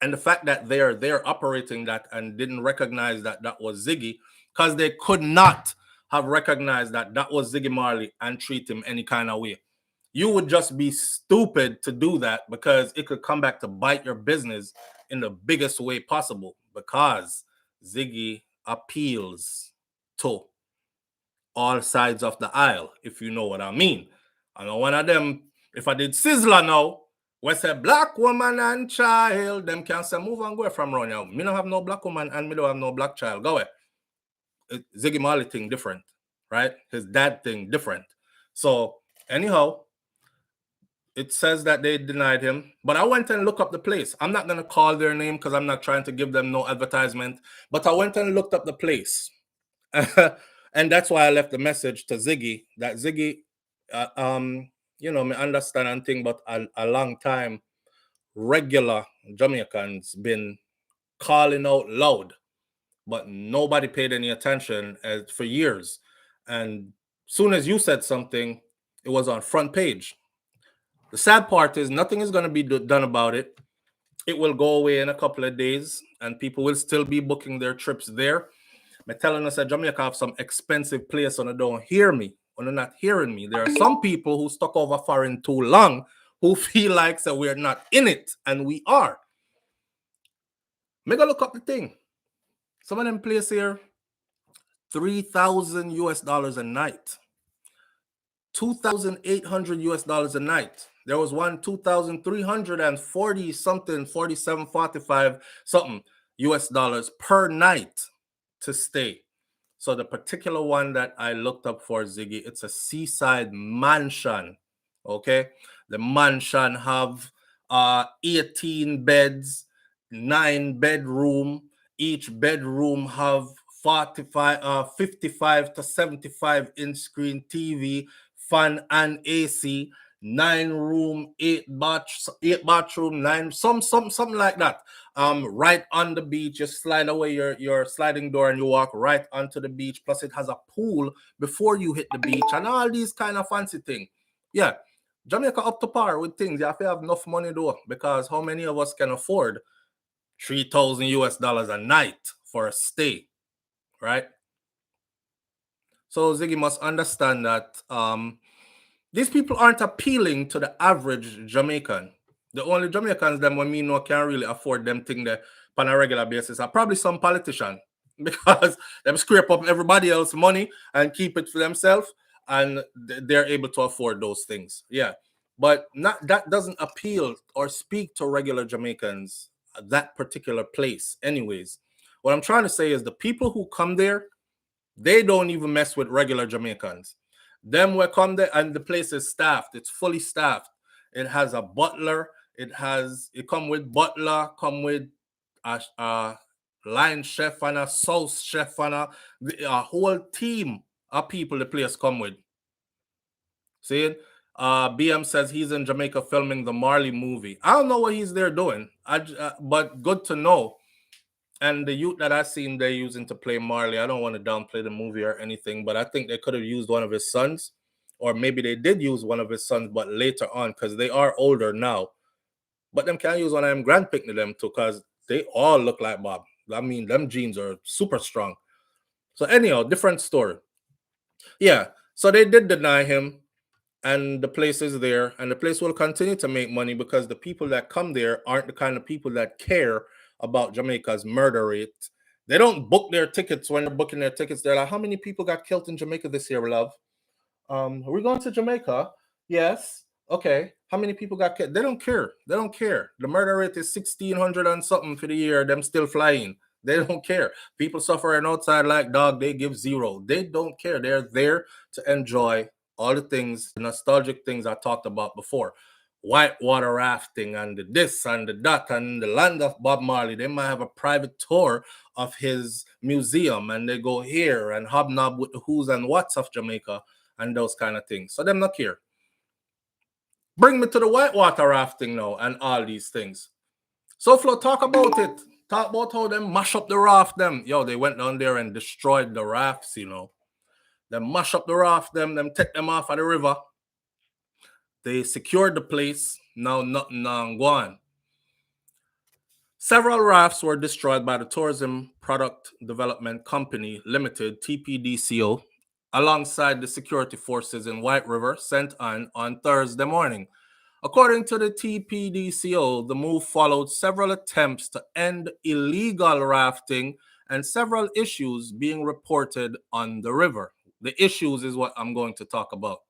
and the fact that they're operating that and didn't recognize that that was Ziggy, because they could not have recognized that that was Ziggy Marley and treat him any kind of way. You would just be stupid to do that because it could come back to bite your business in the biggest way possible, because Ziggy appeals to all sides of the aisle, if you know what I mean. I know one of them, if I did Sizzler now, we say black woman and child, them can say move and go from around now. Me don't have no black woman and me don't have no black child. Go away. Ziggy Marley thing different, right? His dad thing different. So anyhow, it says that they denied him, but I went and looked up the place. I'm not going to call their name because I'm not trying to give them no advertisement, but I went and looked up the place. And that's why I left the message to Ziggy, that Ziggy, you know, me understand and think, but a long time, regular Jamaicans been calling out loud, but nobody paid any attention for years. And soon as you said something, it was on front page. The sad part is nothing is going to be done about it. It will go away in a couple of days, and people will still be booking their trips there. I'm telling us that Jamaica have some expensive place, and don't hear me, or not hearing me. There are some people who stuck over foreign too long who feel like that we're not in it, and we are. Make a look up the thing. Some of them place here, $3,000 a night. 2,800 US dollars a night. There was one 2,340 something, 47, 45 something US dollars per night to stay. So the particular one that I looked up for Ziggy, it's a seaside mansion. Okay, the mansion have 18 beds, 9 bedroom. Each bedroom have 55 to 75 inch screen TV, fan and AC, 9 room, 8 bathroom, 9 something like that. Right on the beach, you slide away your sliding door and you walk right onto the beach. Plus, it has a pool before you hit the beach and all these kind of fancy things. Yeah, Jamaica up to par with things. You have to have enough money though, because how many of us can afford 3,000 US dollars a night for a stay, right? So Ziggy must understand that these people aren't appealing to the average Jamaican. The only Jamaicans them when me know can really afford them thing there on a regular basis are probably some politician, because them scrape up everybody else's money and keep it for themselves, and they're able to afford those things. Yeah, but not that doesn't appeal or speak to regular Jamaicans at that particular place. Anyways, what I'm trying to say is the people who come there, they don't even mess with regular Jamaicans. Them will come there and the place is staffed. It's fully staffed. It has a butler. It come with butler, come with a line chef and a sauce chef and a whole team of people the place come with. See? BM says he's in Jamaica filming the Marley movie. I don't know what he's there doing, but good to know. And the youth that I've seen they're using to play Marley, I don't want to downplay the movie or anything, but I think they could have used one of his sons, or maybe they did use one of his sons, but later on, because they are older now. But them can't use one of them grandpicking them too, because they all look like Bob. I mean, them genes are super strong. So anyhow, different story. Yeah, so they did deny him, and the place is there, and the place will continue to make money because the people that come there aren't the kind of people that care about Jamaica's murder rate. They don't book their tickets. When they're booking their tickets, they're like, how many people got killed in Jamaica this year, love? Are we going to Jamaica? Yes. Okay. How many people got killed? They don't care. They don't care. The murder rate is 1,600 and something for the year. Them still flying. They don't care. People suffering outside like dog. They give zero. They don't care. They're there to enjoy all the things, the nostalgic things I talked about before. Whitewater rafting and the this and the that and the land of Bob Marley. They might have a private tour of his museum and they go here and hobnob with the who's and what's of Jamaica and those kind of things. So them not care. Bring me to the whitewater rafting now and all these things. SouFlo, talk about it. Talk about how them mash up the raft them. Yo, they went down there and destroyed the rafts, you know. They mash up the raft them take them off of the river. They secured the place. Now nothing gone. Several rafts were destroyed by the Tourism Product Development Company Limited, TPDCO, alongside the security forces in White River sent on Thursday morning. According to the TPDCO, the move followed several attempts to end illegal rafting and several issues being reported on the river. The issues is what I'm going to talk about.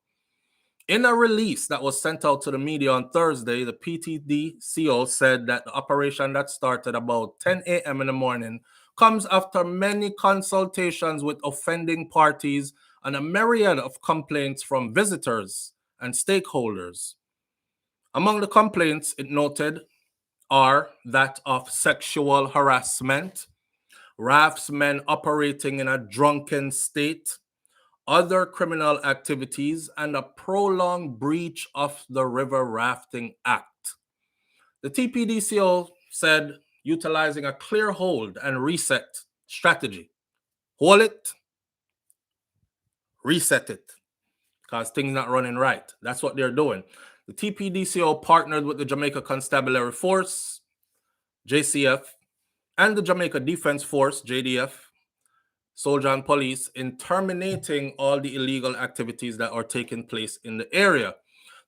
In a release that was sent out to the media on Thursday, the PTDCO said that the operation that started about 10 a.m. in the morning comes after many consultations with offending parties and a myriad of complaints from visitors and stakeholders. Among the complaints, it noted, are that of sexual harassment, raftsmen operating in a drunken state, other criminal activities, and a prolonged breach of the River Rafting Act. The TPDCO said utilizing a clear hold and reset strategy. Hold it, reset it, because things not running right. That's what they're doing. The TPDCO partnered with the Jamaica Constabulary Force, JCF, and the Jamaica Defense Force, JDF, Soldier and Police, in terminating all the illegal activities that are taking place in the area.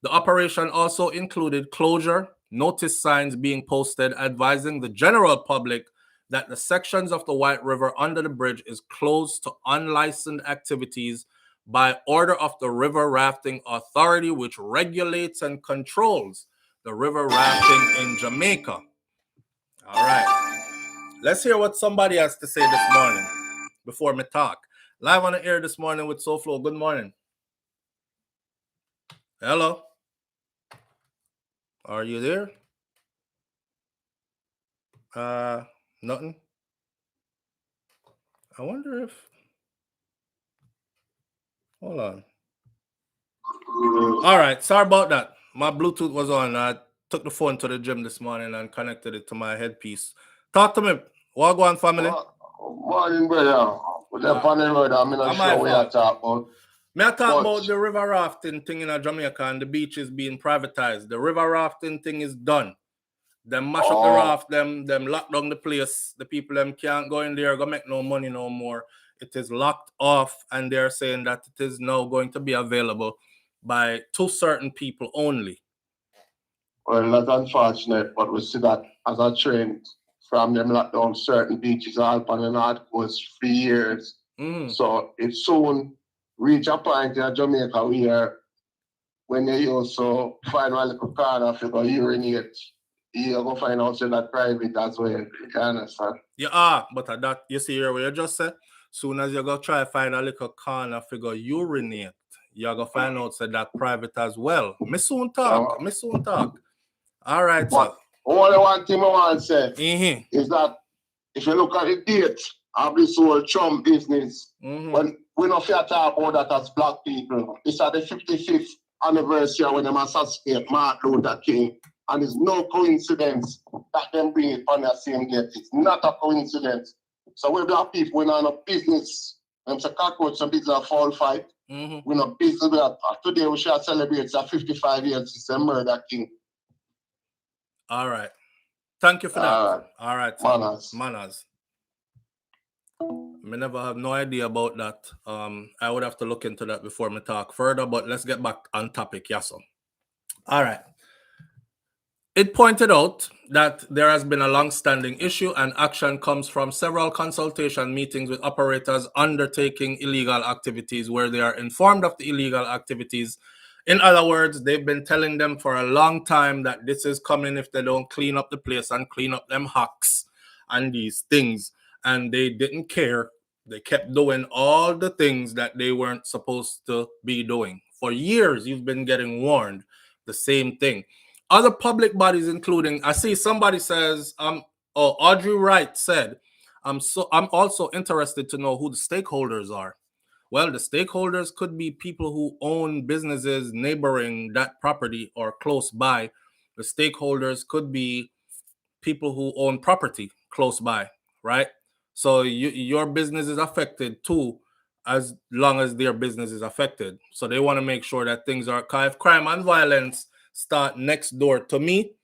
The operation also included closure, notice signs being posted advising the general public that the sections of the White River under the bridge is closed to unlicensed activities by order of the River Rafting Authority, which regulates and controls the river rafting in Jamaica. All right. Let's hear what somebody has to say this morning before me talk. Live on the air this morning with SouFlo. Good morning. Hello. Are you there? Nothing. I wonder if... Hold on. All right. Sorry about that. My Bluetooth was on. I took the phone to the gym this morning and connected it to my headpiece. Talk to me. What go on, family? Morning, brother. With the panel road, I'm not sure what you talk about. May I talk about the river rafting thing in Jamaica and the beaches being privatized? The river rafting thing is done. Them mash up the raft, them lock down the place. The people them can't go in there, go make no money no more. It is locked off, and they're saying that it is now going to be available to certain people only. Well, that's unfortunate, but we see that as a trend from them lock down certain beaches all on the North Coast for years. So it soon reach a point in Jamaica where when you also find one little corner if you go urinate, you're going to find out that private as well. You understand? Yeah, but that, you see here where you just said, soon as you go try to find a little corner if you go urinate, you're going to find out that private as well. Me soon talk. All right, sir. Only one thing I want to say is that if you look at the date of this whole Trump business, when we don't talk about that as black people, it's at the 55th anniversary when they assassinate Martin Luther King. And it's no coincidence that them bring it on the same date. It's not a coincidence. So we black people, we're not a business. Them say cockroach, some business a fall fight. We're not business with that. Today we shall celebrate 55 years since the murder King. All right. Thank you for that. All right. Manners. I never have no idea about that. I would have to look into that before me talk further, but let's get back on topic, Yasso. All right. It pointed out that there has been a long-standing issue and action comes from several consultation meetings with operators undertaking illegal activities where they are informed of the illegal activities. In other words, they've been telling them for a long time that this is coming if they don't clean up the place and clean up them hacks and these things. And they didn't care. They kept doing all the things that they weren't supposed to be doing. For years, you've been getting warned. The same thing. Other public bodies, including, I see somebody says, Audrey Wright said, I'm also interested to know who the stakeholders are. Well, the stakeholders could be people who own businesses neighboring that property or close by. The stakeholders could be people who own property close by, right? So your business is affected too, as long as their business is affected. So they want to make sure that things are, if crime and violence start next door to me,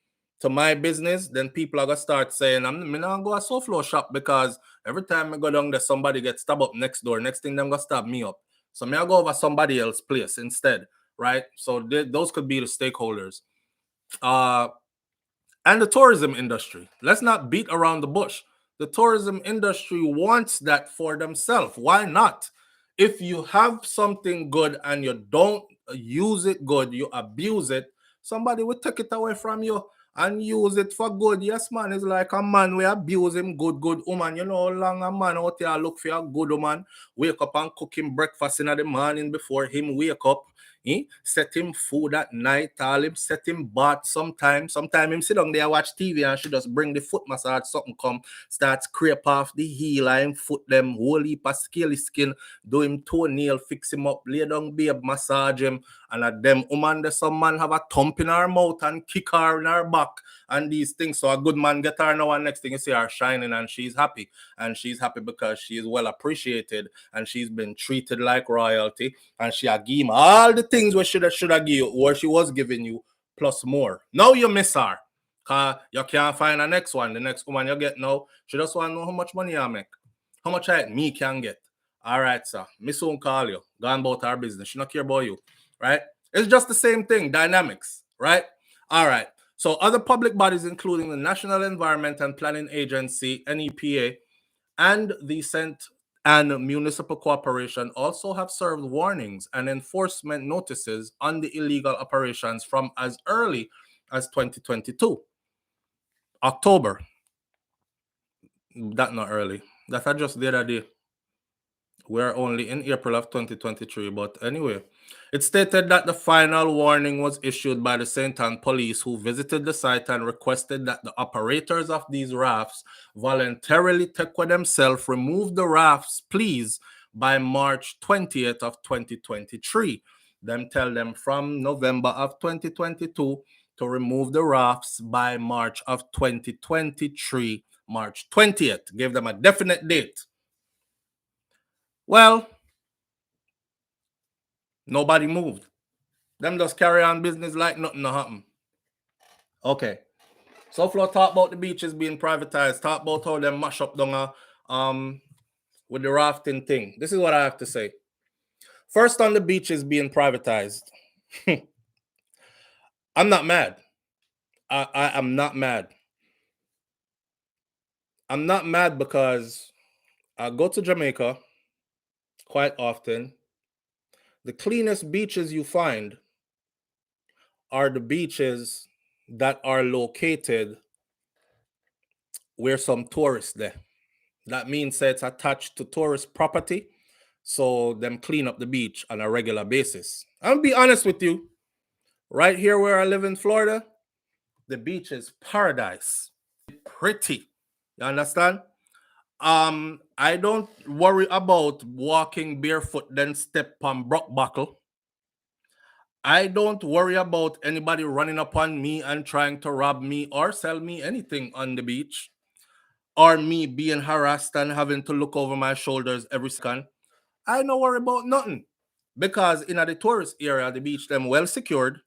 to my business, then people are going to start saying, I'm not going to go to SouFlo shop because every time I go down there, somebody gets stabbed up next door. Next thing, they're going to stab me up. So I go over somebody else's place instead, right? So those could be the stakeholders. And the tourism industry. Let's not beat around the bush. The tourism industry wants that for themselves. Why not? If you have something good and you don't use it good, you abuse it, somebody will take it away from you and use it for good. Yes, man, it's like a man, we abuse him, good woman. You know how long a man out there look for a good woman, wake up and cook him breakfast in the morning before him wake up. Set him food at night, all him set him bath sometime him sit down there watch TV and she just bring the foot massage, something come, start scrape off the heel and foot them, whole heap of scaly skin, do him toenail, fix him up, lay down babe, massage him, and at them woman, there's some man have a thump in her mouth and kick her in her back and these things. So a good man get her now and next thing you see her shining and she's happy. And she's happy because she is well appreciated and she's been treated like royalty and she a give him all the things where should have give you or she was giving you plus more. Now you miss her because you can't find the next one. The next woman you get now, she just want to know how much money I make, how much me can get. All right, sir. Me soon call you. Go about our business. She not care about you, right? It's just the same thing, dynamics, right? All right. So other public bodies, including the National Environment and Planning Agency, NEPA, and the Scent and Municipal Corporation also have served warnings and enforcement notices on the illegal operations from as early as 2022. October. That's not early. That's just the other day. We're only in April of 2023, but anyway. It stated that the final warning was issued by the St. Ann police, who visited the site and requested that the operators of these rafts voluntarily take with themselves, remove the rafts, please, by March 20th of 2023. Them tell them from November of 2022 to remove the rafts by March of 2023, March 20th. Give them a definite date. Well, nobody moved. Them just carry on business like nothing no happen. Okay. SouFlo talk about the beaches being privatized. Talk about how them mash up down with the rafting thing. This is what I have to say. First, on the beaches being privatized. I'm not mad. I am not mad. I'm not mad because I go to Jamaica quite often. The cleanest beaches you find are the beaches that are located where some tourists there. That means that it's attached to tourist property, so them clean up the beach on a regular basis. I'll be honest with you. Right here where I live in Florida, the beach is paradise. Pretty. You understand? I don't worry about walking barefoot then step on brock buckle. I don't worry about anybody running up on me and trying to rob me or sell me anything on the beach, or me being harassed and having to look over my shoulders every second. I don't worry about nothing because in the tourist area, the beach, them well secured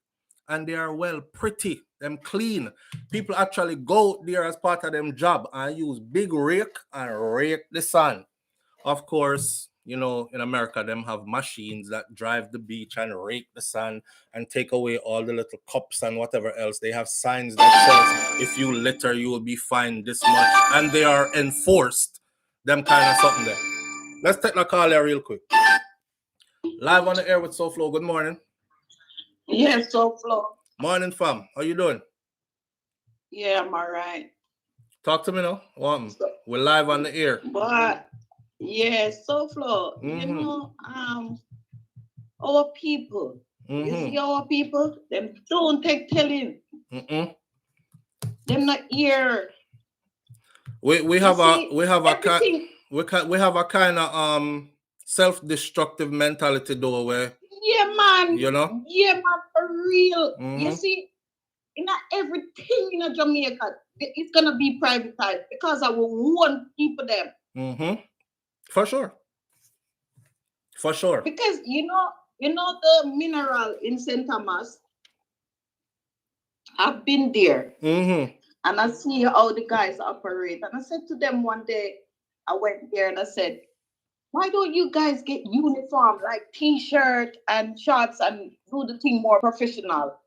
and they are well pretty, them clean. People actually go there as part of them job and use big rake and rake the sand. of course, in America, them have machines that drive the beach and rake the sand and take away all the little cups and whatever else. They have signs that says if you litter, you will be fined this much, and they are enforced. Them kind of something there. Let's take the call here real quick. Live on the air with SouFlo. Good morning. Yes, SouFlo. Morning, fam. How you doing? Yeah, I'm all right. Talk to me now. We're live on the air. But yeah, SouFlo, our people. You see our people, them don't take telling. Them not here. We have a kind of self-destructive mentality though, where man, for real. You see, not everything in Jamaica it's gonna be privatized because I will want people them. For sure. Because the mineral in St. Thomas, I've been there. And I see how the guys operate. And I said to them one day, I went there and I said, why don't you guys get uniform, like t-shirt and shorts, and do the thing more professional?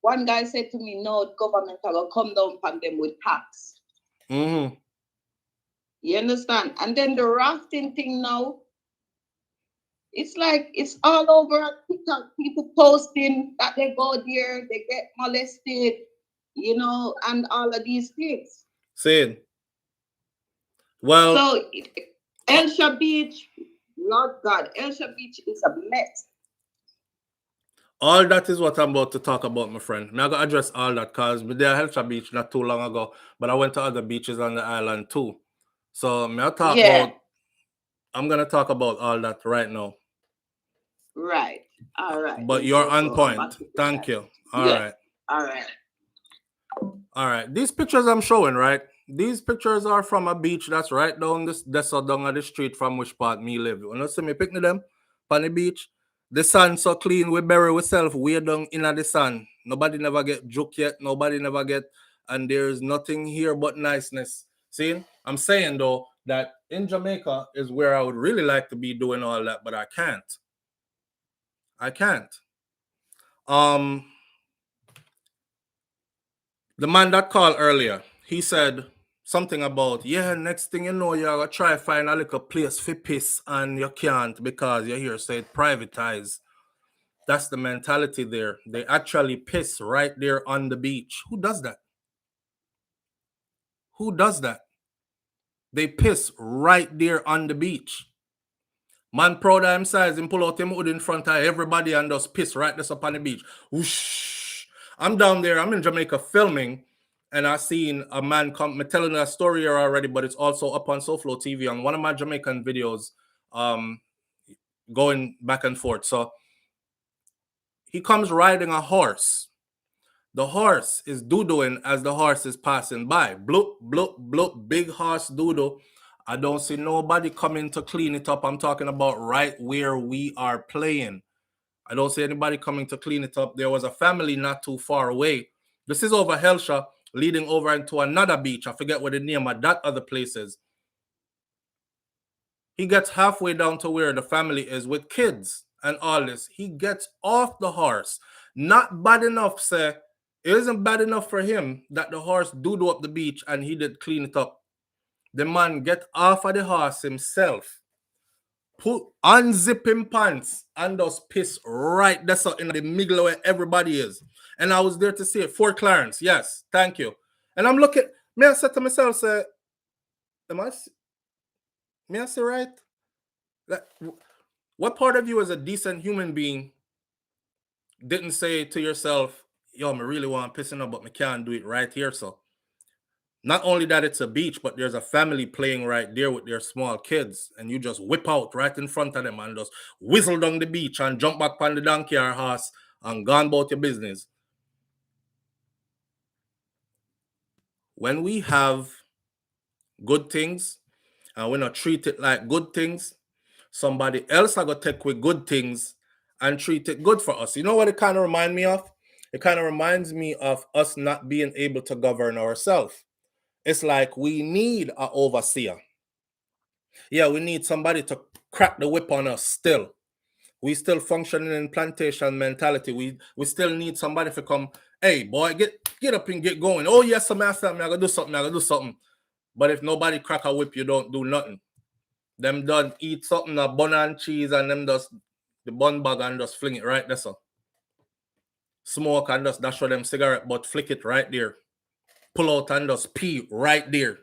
One guy said to me, no, the government will come down on them with tax. You understand? And then the rafting thing now, it's like it's all over TikTok. People posting that they go there, they get molested, and all of these things. Saying. Well. So, Elsha Beach, Lord God, Elsha Beach is a mess. All that is what I'm about to talk about, my friend. I'm going to address all that because we did Elsha Beach not too long ago, but I went to other beaches on the island too. So I'm going to talk about all that right now. Right. All right. But you're on point. Thank you. All right. All right. These pictures I'm showing, right? These pictures are from a beach that's right down this desert down on the street from which part me live. You know, see me picking them on the beach. The sand so clean, we bury ourselves way down in the sun. Nobody never get juke yet. Nobody never get, and there's nothing here but niceness. See, I'm saying though that in Jamaica is where I would really like to be doing all that, but I can't. The man that called earlier, he said something about, next thing you know, you're going to try find a little place for piss and you can't because you hear say privatized. That's the mentality there. They actually piss right there on the beach. Who does that? They piss right there on the beach. Man proud of him size and pull out him hood in front of everybody and just piss right there up on the beach. Whoosh. I'm down there. I'm in Jamaica filming. And I seen a man come, me telling a story here already, but it's also up on SouFLoTV on one of my Jamaican videos, going back and forth. So he comes riding a horse. The horse is doodling as the horse is passing by. Bloop, bloop, bloop, big horse doodle. I don't see nobody coming to clean it up. I'm talking about right where we are playing. I don't see anybody coming to clean it up. There was a family not too far away. This is over Helsha, leading over into another beach. I forget what the name of that other place is. He gets halfway down to where the family is with kids and all this. He gets off the horse. Not bad enough, say. It isn't bad enough for him that the horse doodle up the beach and he did clean it up. The man get off of the horse himself, unzip him pants, and just piss right there in the middle where everybody is. And I was there to see it. Fort Clarence, yes, thank you. And I'm looking, I said to myself, say, I say right? What part of you as a decent human being didn't say to yourself, yo, I really want pissing up, but I can't do it right here, so. Not only that it's a beach, but there's a family playing right there with their small kids, and you just whip out right in front of them and just whistle down the beach and jump back on the donkey or horse and gone about your business. When we have good things and we not treat it like good things, somebody else are going to take with good things and treat it good for us. You know what it kind of reminds me of? It kind of reminds me of us not being able to govern ourselves. It's like we need an overseer. Yeah, we need somebody to crack the whip on us still. We still functioning in plantation mentality. We still need somebody to come, hey, boy, get up and get going. Oh, yes, I'm gonna do something. But if nobody crack a whip, you don't do nothing. Them done eat something, a bun and cheese, and them just the bun bag and just fling it right there, so. Smoke and just dash for them cigarette, but flick it right there. Pull out and just pee right there.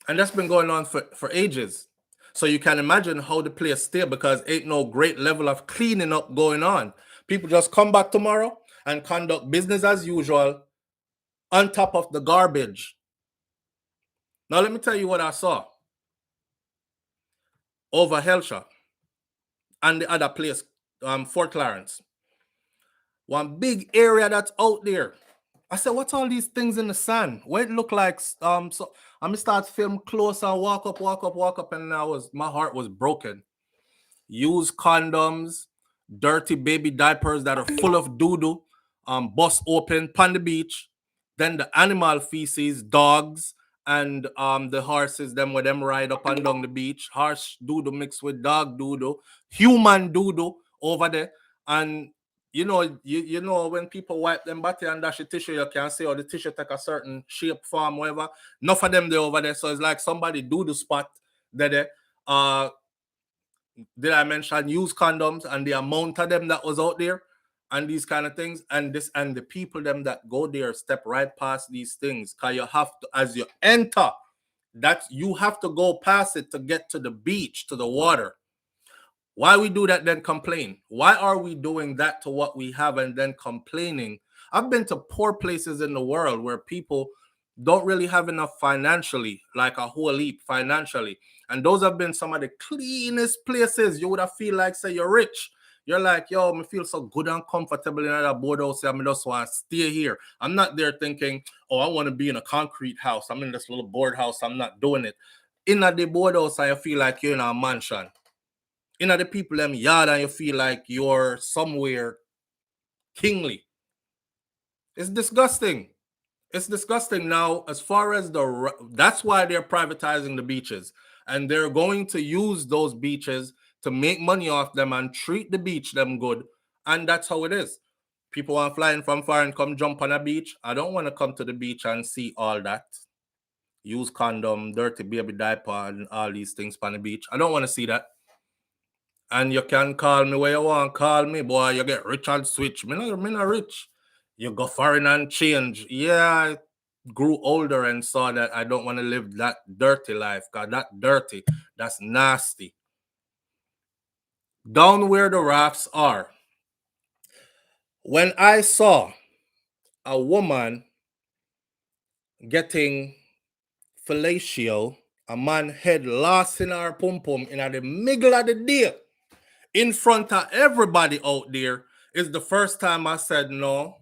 And that's been going on for ages. So you can imagine how the place stay, because ain't no great level of cleaning up going on. People just come back tomorrow and conduct business as usual on top of the garbage. Now let me tell you what I saw over Helsha and the other place, Fort Clarence. One big area that's out there. I said, what's all these things in the sand? What it look like? So I'm start film close and walk up, and my heart was broken. Use condoms, dirty baby diapers that are full of doo-doo, bust open on the beach. Then the animal feces, dogs, and the horses, them with them ride up and down the beach. Horse doo-doo mixed with dog doo-doo, human doo-doo over there. And you know when people wipe them body and dash the tissue, you can see how the tissue take a certain shape, form, whatever. Enough of them there over there. So it's like somebody do the spot there. Did I mention use condoms and the amount of them that was out there and these kind of things, and the people them that go there step right past these things, because you have to, as you enter, that you have to go past it to get to the beach, to the water. Why we do that then complain? Why are we doing that to what we have and then complaining? I've been to poor places in the world where people don't really have enough financially, like a whole heap financially. And those have been some of the cleanest places. You would have feel like, say, you're rich. You're like, yo, I feel so good and comfortable in a boardhouse. I just want to stay here. I'm not there thinking, oh, I want to be in a concrete house. I'm in this little board house. I'm not doing it. In the boardhouse, I feel like you're in a mansion. In the people them yard, and you feel like you're somewhere kingly. It's disgusting. It's disgusting. Now, as far as that's why they're privatizing the beaches, and they're going to use those beaches to make money off them and treat the beach them good. And that's how it is. People want flying from far and come jump on a beach. I don't want to come to the beach and see all that. Use condom, dirty baby diaper, and all these things on the beach. I don't want to see that. And you can call me where you want, call me, boy. You get rich and switch. Me not rich. You go foreign and change. Yeah, I grew older and saw that I don't want to live that dirty life, because that dirty, that's nasty. Down where the rafts are, when I saw a woman getting fellatio, a man head lost in her pum-pum in the middle of the day, in front of everybody out there, is the first time I said, no,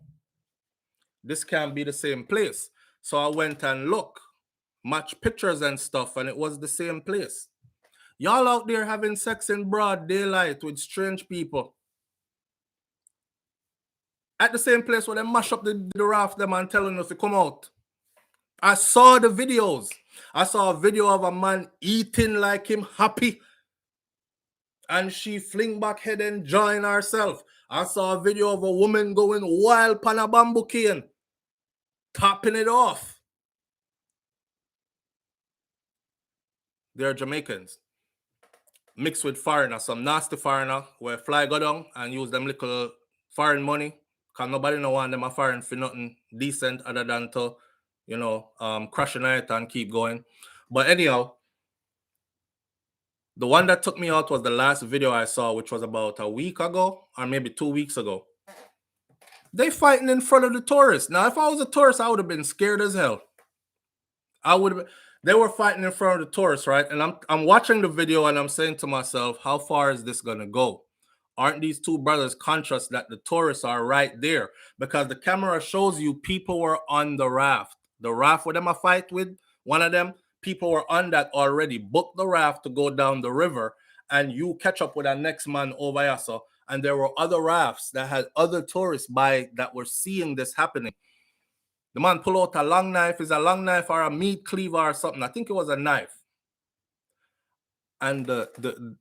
this can't be the same place. So I went and looked, match pictures and stuff, and it was the same place. Y'all out there having sex in broad daylight with strange people. At the same place where they mash up the raft them and telling us to come out. I saw the videos. I saw a video of a man eating like him happy, and she fling back head enjoying herself. I saw a video of a woman going wild pan a bamboo cane, topping it off. They're Jamaicans mixed with foreigner, some nasty foreigner where fly go down and use them little foreign money, because nobody no want them a foreign for nothing decent other than to, crash a night and keep going. But anyhow, the one that took me out was the last video I saw, which was about a week ago or maybe 2 weeks ago. They fighting in front of the tourists. Now, if I was a tourist, I would have been scared as hell. They were fighting in front of the tourists, right? And I'm watching the video and I'm saying to myself, how far is this gonna go? Aren't these two brothers conscious that the tourists are right there? Because the camera shows you people were on the raft. The raft where them a fight with, one of them, people were on that already, booked the raft to go down the river, and you catch up with a next man over here. So, and there were other rafts that had other tourists by that were seeing this happening. The man pull out a long knife. Is a long knife or a meat cleaver or something? I think it was a knife. And the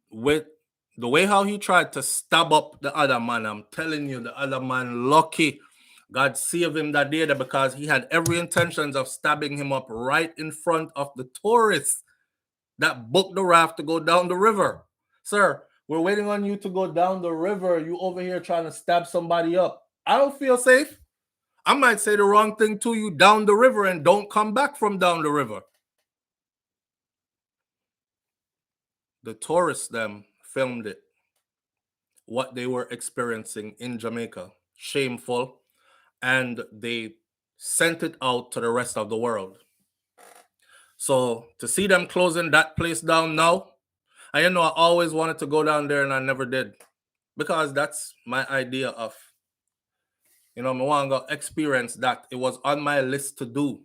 way how he tried to stab up the other man, I'm telling you, the other man lucky. God saved him that day because he had every intentions of stabbing him up right in front of the tourists that booked the raft to go down the river. Sir, we're waiting on you to go down the river. You over here trying to stab somebody up. I don't feel safe. I might say the wrong thing to you down the river and don't come back from down the river. The tourists them filmed it. What they were experiencing in Jamaica. Shameful. And they sent it out to the rest of the world. So to see them closing that place down now, I always wanted to go down there and I never did. Because that's my idea of, I want to experience that. It was on my list to do.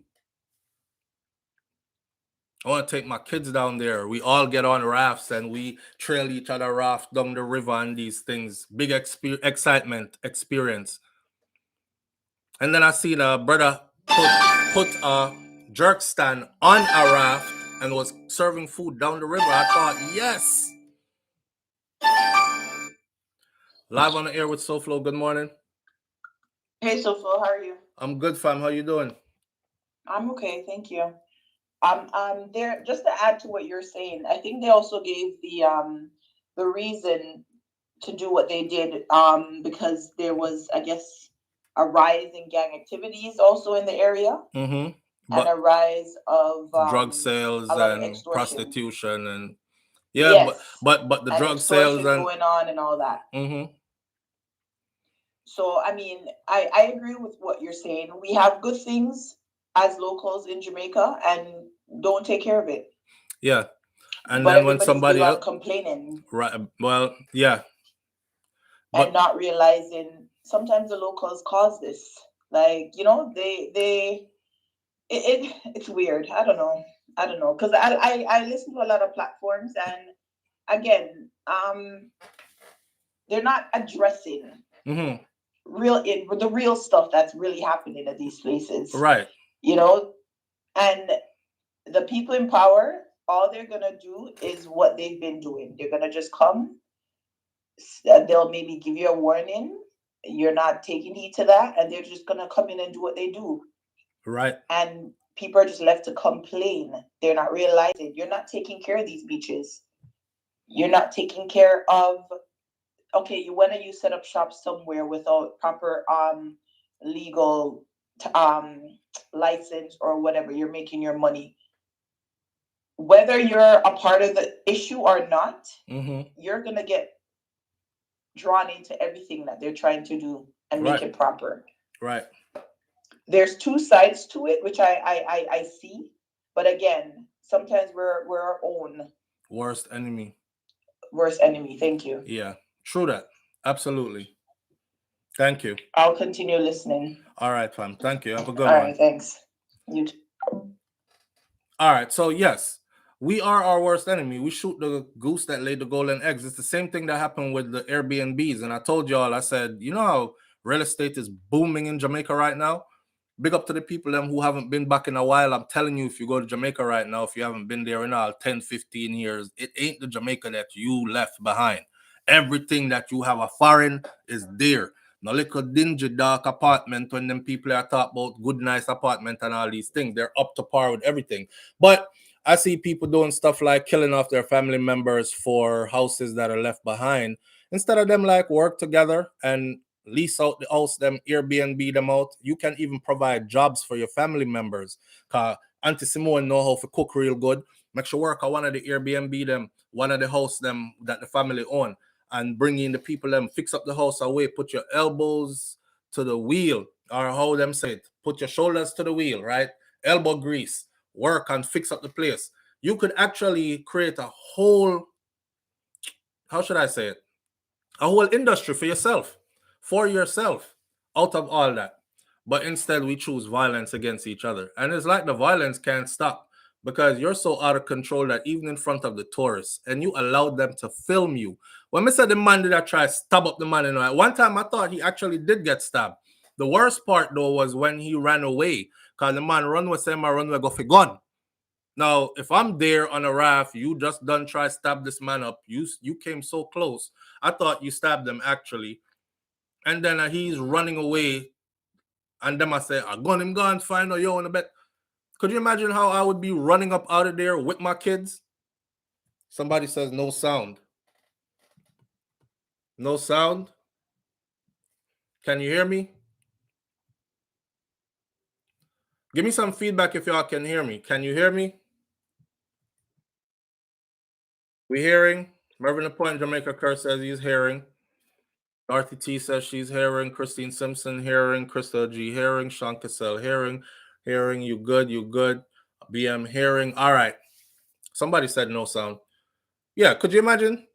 I want to take my kids down there. We all get on rafts and we trail each other raft down the river and these things. Big excitement, experience. And then I seen a brother put a jerk stand on a raft and was serving food down the river. I thought, yes. Live on the air with SouFlo. Good morning. Hey, SouFlo, how are you? I'm good, fam. How you doing? I'm okay, thank you. There, just to add to what you're saying, I think they also gave the reason to do what they did because there was, I guess, a rise in gang activities also in the area, and a rise of drug sales and prostitution and yes, but the drug sales and going on and all that. So I mean, I agree with what you're saying. We have good things as locals in Jamaica and don't take care of it. Yeah. And but then when somebody else complaining. Right. Well, yeah. And not realizing sometimes the locals cause this. Like, it's weird. I don't know. Because I listen to a lot of platforms and again, they're not addressing the real stuff that's really happening at these places. Right. And the people in power, all they're going to do is what they've been doing. They're going to just come. They'll maybe give you a warning. You're not taking heed to that. And they're just going to come in and do what they do. Right. And people are just left to complain. They're not realizing you're not taking care of these beaches. You're not taking care of, okay, when you set up shop somewhere without proper legal license or whatever, you're making your money. Whether you're a part of the issue or not, you're going to get drawn into everything that they're trying to do and make it proper. Right. There's two sides to it, which I see. But again, sometimes we're our own worst enemy. Worst enemy. Thank you. Yeah, true that. Absolutely. Thank you. I'll continue listening. All right, fam. Thank you. Have a good one. All right, thanks. You too. All right, so yes, we are our worst enemy. We shoot the goose that laid the golden eggs. It's the same thing that happened with the Airbnbs. And I told y'all, I said, you know how real estate is booming in Jamaica right now? Big up to the people who haven't been back in a while. I'm telling you, if you go to Jamaica right now, if you haven't been there in all 10, 15 years, it ain't the Jamaica that you left behind. Everything that you have a foreign is there. No little dingy dark apartment when them people are talking about good nice apartment and all these things. They're up to par with everything. But I see people doing stuff like killing off their family members for houses that are left behind. Instead of them like work together and lease out the house, them Airbnb them out. You can even provide jobs for your family members. Cause Auntie Simone know how to cook real good. Make sure work at one of the Airbnb them, one of the house them that the family own, and bring in the people them, fix up the house away, put your elbows to the wheel, or how them say it, put your shoulders to the wheel, right? Elbow grease, work and fix up the place. You could actually create a whole, how should I say it? A whole industry for yourself out of all that. But instead we choose violence against each other. And it's like the violence can't stop because you're so out of control that even in front of the tourists, and you allowed them to film you. When I said the man did I try to stab up the man, one time I thought he actually did get stabbed. The worst part though was when he ran away, because the man run with him, run with go for gun. Now, if I'm there on a raft, you just done try stab this man up. You came so close. I thought you stabbed him actually, and then he's running away, and then I say, I gun him gone, find out yo in the bed. Could you imagine how I would be running up out of there with my kids? Somebody says no sound. No sound. Can you hear me? Give me some feedback if y'all can hear me. Can you hear me? We hearing? Mervyn Point, Jamaica Curse says he's hearing. Dorothy T says she's hearing. Christine Simpson hearing. Crystal G hearing. Sean Cassell hearing. Hearing. You good? You good? BM hearing. All right. Somebody said no sound. Yeah, could you imagine?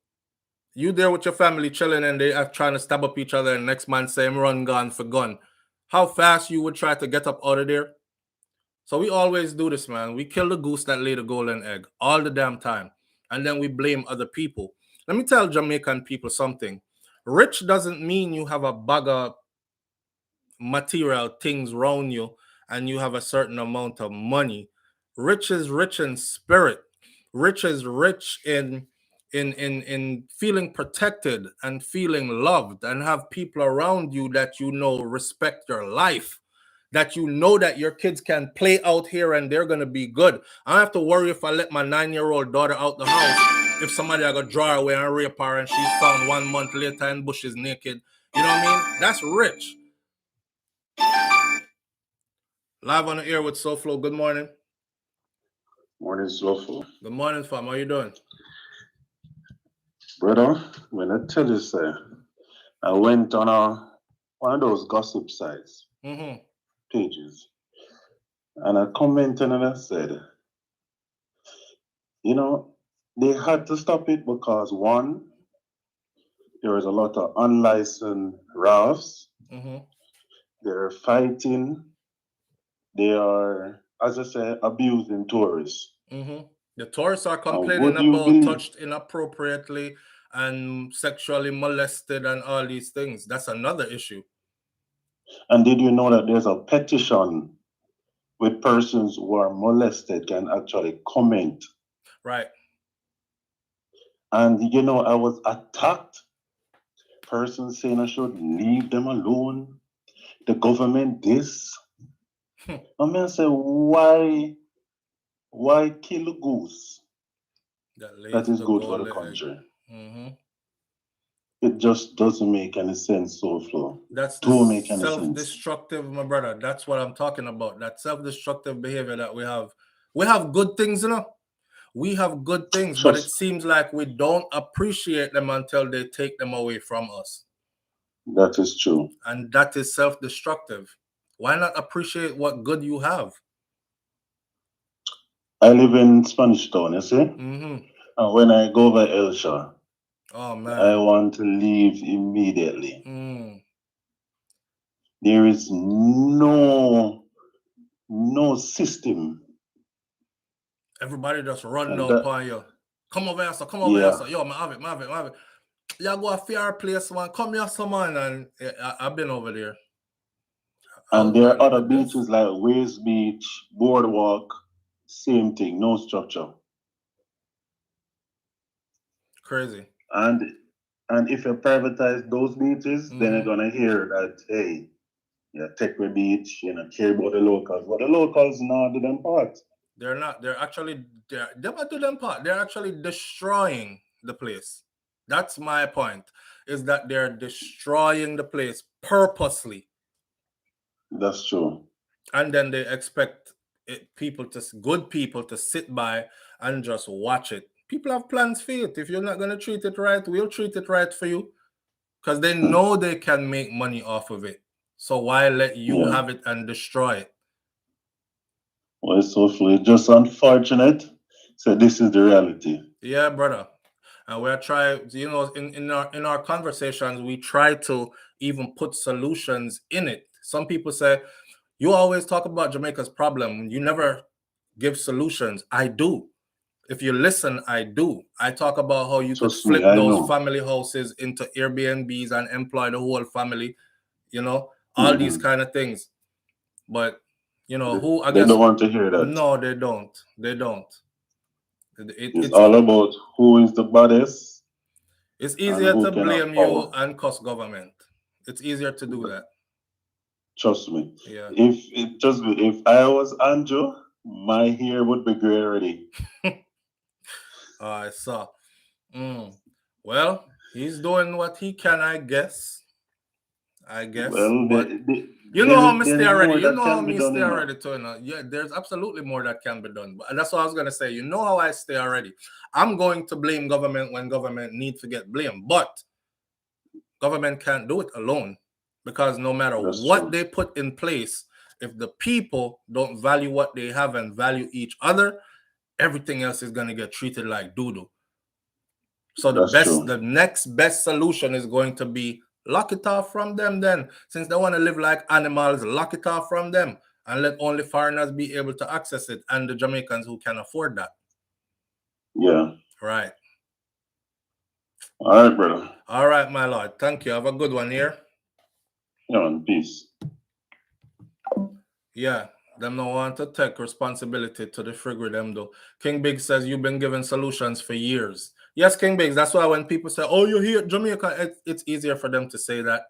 You there with your family chilling and they are trying to stab up each other and next man say, run gun for gun. How fast you would try to get up out of there? So we always do this, man. We kill the goose that laid the golden egg all the damn time. And then we blame other people. Let me tell Jamaican people something. Rich doesn't mean you have a bag of material things around you and you have a certain amount of money. Rich is rich in spirit. Rich is rich in feeling protected and feeling loved and have people around you that you know respect your life, that you know that your kids can play out here and they're going to be good. I don't have to worry if I let my 9-year-old daughter out the house, if somebody I got draw her away and rape her and she's found 1 month later in bushes naked. You know what I mean? That's rich. Live on the air with SouFlo. Good morning. Morning, SouFlo. Good morning, fam. How you doing? Brother, when I tell you, sir, I went on one of those gossip sites, pages, and I commented and I said, you know, they had to stop it because one, there is a lot of unlicensed rafts. They're fighting. They are, as I say, abusing tourists. The tourists are complaining about touched inappropriately and sexually molested and all these things. That's another issue. And did you know that there's a petition with persons who are molested can actually comment? Right. And you know, I was attacked. Persons saying I should leave them alone. The government this. I mean, I say, why kill a goose that is good for the country? It just doesn't make any sense, SouFlo. That's self-destructive, my brother. That's what I'm talking about. That self-destructive behavior that we have. We have good things, you know. We have good things, but it seems like we don't appreciate them until they take them away from us. That is true. And that is self-destructive. Why not appreciate what good you have? I live in Spanish Town, you see? And when I go over Elsha, oh, man, I want to leave immediately. There is no system. Everybody just run down upon you. Come over here, so come over here, so yo, I have it. Y'all go a fair place, man. Come here, some man, and I've been over there. And there are other beaches like Waves Beach, Boardwalk, same thing, no structure. Crazy. And if you privatize those beaches, then you're gonna hear that, hey, take the beach, you know, care about the locals. But the locals not do them part. They're not. They're actually not do them part. They're actually destroying the place. That's my point. Is that they're destroying the place purposely. That's true. And then they expect good people to sit by and just watch it. People have plans for it. If you're not going to treat it right, we'll treat it right for you. Because they know they can make money off of it. So why let you have it and destroy it? Well, SouFlo, just unfortunate. So this is the reality. Yeah, brother. And we're trying, you know, in our conversations, we try to even put solutions in it. Some people say, you always talk about Jamaica's problem. You never give solutions. I do. If you listen, I do. I talk about how you could flip those family houses into Airbnbs and employ the whole family, you know, all these kind of things. But you know, who I they guess don't want to hear that. No, they don't. They don't. It's all about who is the baddest. It's easier to blame you and cuss government. It's easier to do that. Trust me. Yeah. If I was Andrew, my hair would be gray already. I saw. Well, he's doing what he can, I guess. Well, but you know how me stay already. You know how me stay done, already too. Yeah, there's absolutely more that can be done. But that's what I was gonna say. You know how I stay already. I'm going to blame government when government needs to get blamed, but government can't do it alone, because no matter what they put in place, if the people don't value what they have and value each other, everything else is gonna get treated like doo-doo. So the next best solution is going to be lock it off from them then. Since they want to live like animals, lock it off from them and let only foreigners be able to access it, and the Jamaicans who can afford that. Yeah. Right. All right, brother. All right, my lord. Thank you. Have a good one here. Yeah, and peace. Yeah. Them no want to take responsibility to the frig with them though. King Big says you've been given solutions for years. Yes, King Biggs. That's why when people say, "Oh, you're here, Jamaica," it's easier for them to say that,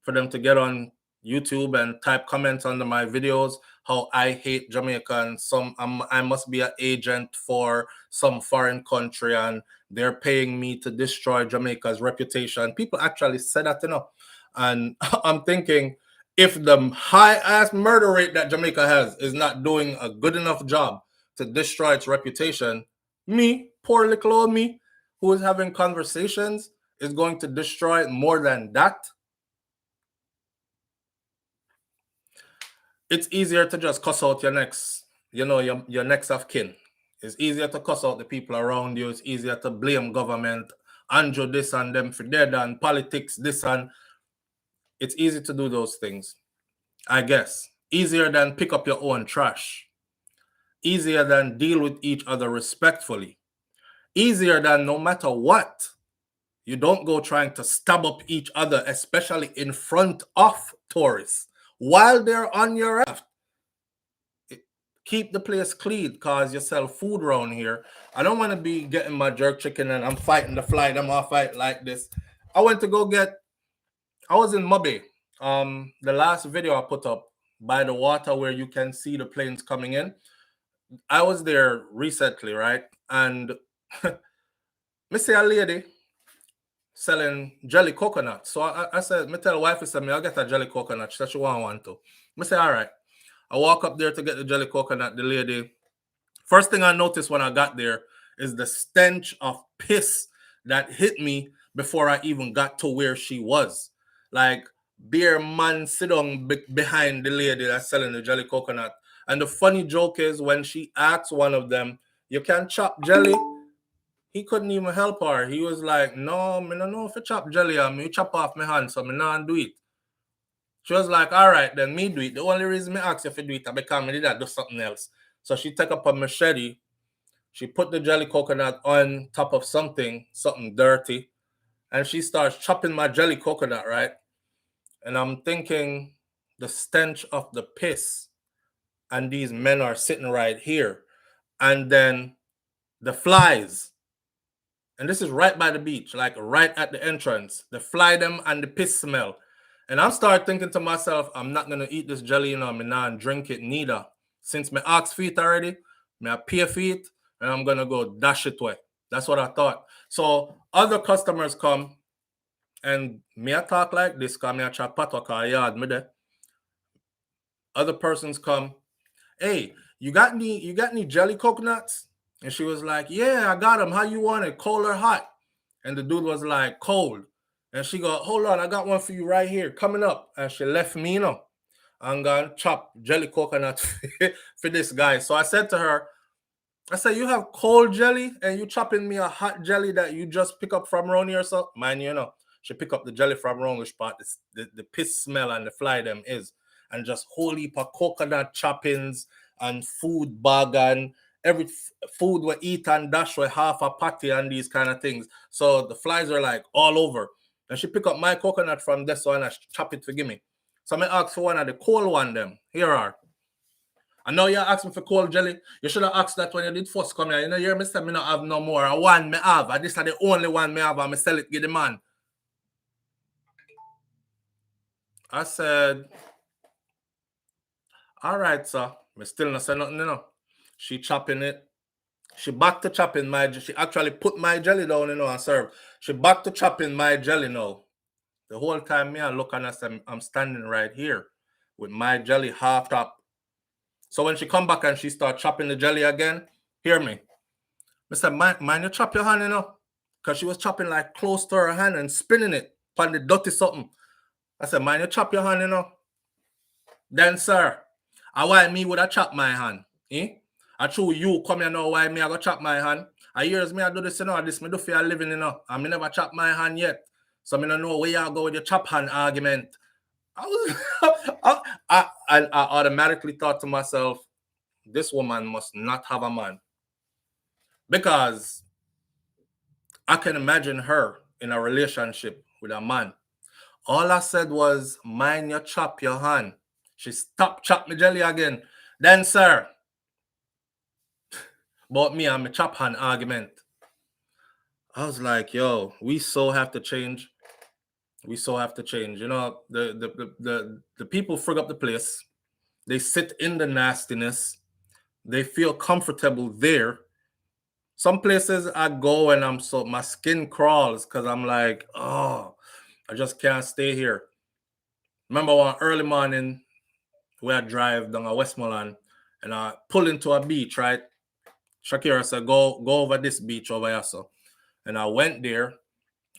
for them to get on YouTube and type comments under my videos how I hate Jamaica and I must be an agent for some foreign country and they're paying me to destroy Jamaica's reputation. People actually say that, you know, and I'm thinking, if the high-ass murder rate that Jamaica has is not doing a good enough job to destroy its reputation, me, poor little old me, who is having conversations, is going to destroy it more than that. It's easier to just cuss out your next, you know, your next of kin. It's easier to cuss out the people around you. It's easier to blame government, Andrew this and them for dead, and politics this and. It's easy to do those things, I guess. Easier than pick up your own trash. Easier than deal with each other respectfully. Easier than no matter what, you don't go trying to stab up each other, especially in front of tourists while they're on your raft. Keep the place clean, cause you sell food around here. I don't want to be getting my jerk chicken and I'm fighting the fly. Them all fight like this. I was in Mobay. The last video I put up by the water where you can see the planes coming in. I was there recently, right? And me see a lady selling jelly coconut. So I said, me tell wife, I said, I'll get a jelly coconut. She said she want to. Me say, all right. I walk up there to get the jelly coconut. The lady, first thing I noticed when I got there is the stench of piss that hit me before I even got to where she was. Like, beer man sit down behind the lady that's selling the jelly coconut. And the funny joke is when she asked one of them, "You can chop jelly?" He couldn't even help her. He was like, "No, me no know if you chop jelly, I mean, chop off my hand, so me not do it." She was like, "All right, then me do it. The only reason me ask you if you do it is because me did that do something else." So she took up a machete. She put the jelly coconut on top of something dirty, and she starts chopping my jelly coconut, right? And I'm thinking the stench of the piss, and these men are sitting right here. And then the flies. And this is right by the beach, like right at the entrance. The fly them and the piss smell. And I start thinking to myself, I'm not going to eat this jelly, you know, I'm not drink it neither. Since my ox feet already, my pay feet, and I'm going to go dash it away. That's what I thought. So other customers come, and me I talk like this, because me I chat patwa yard me there. Other persons come, "Hey, you got any jelly coconuts?" And she was like, "Yeah, I got them. How you want it, cold or hot?" And the dude was like, "Cold." And she go, "Hold on, I got one for you right here, coming up." And she left me, you know, and gonna chop jelly coconut for this guy. So I said to her, I said, "You have cold jelly and you chopping me a hot jelly that you just pick up from around here?" So, man, you know, she pick up the jelly from around the spot. The piss smell and the fly them is. And just whole heap of coconut choppings and food bag and every food we eat and dash with half a patty and these kind of things. So the flies are like all over. And she pick up my coconut from this one and chop it to give me. So I ask for one of the cold one them. Here are. I know you're asking for cold jelly. You should have asked that when you did first come here. You know, you hear me say me not have no more. One me have. And this is the only one me have. And I sell it, give the man. I said, all right, sir. Me still not say nothing, you know. She chopping it. She back to chopping my, she actually put my jelly down, you know, and serve. She back to chopping my jelly now. The whole time me I look and I say, I'm standing right here with my jelly half top. So when she come back and she start chopping the jelly again, hear me. I said, mind you chop your hand, you know? Because she was chopping like close to her hand and spinning it on the dirty something. I said, mind you chop your hand, you know? Then, sir, why me would I chop my hand? I true you come here now why me I go chop my hand. I years me I do this, you know, this me do for a living, you know. And me never chop my hand yet. So me don't know where you go with your chop hand argument. I automatically thought to myself, this woman must not have a man. Because I can imagine her in a relationship with a man. All I said was, mind you chop your hand. She stopped chop me jelly again. Then, sir, about me and my chop hand argument. I was like, yo, we so have to change. We so have to change. You know, the people frig up the place. They sit in the nastiness. They feel comfortable there. Some places I go and my skin crawls because I'm like, oh, I just can't stay here. Remember one early morning, where I drive down a Westmoreland and I pull into a beach, right? Shakira said, go over this beach over here. So. And I went there.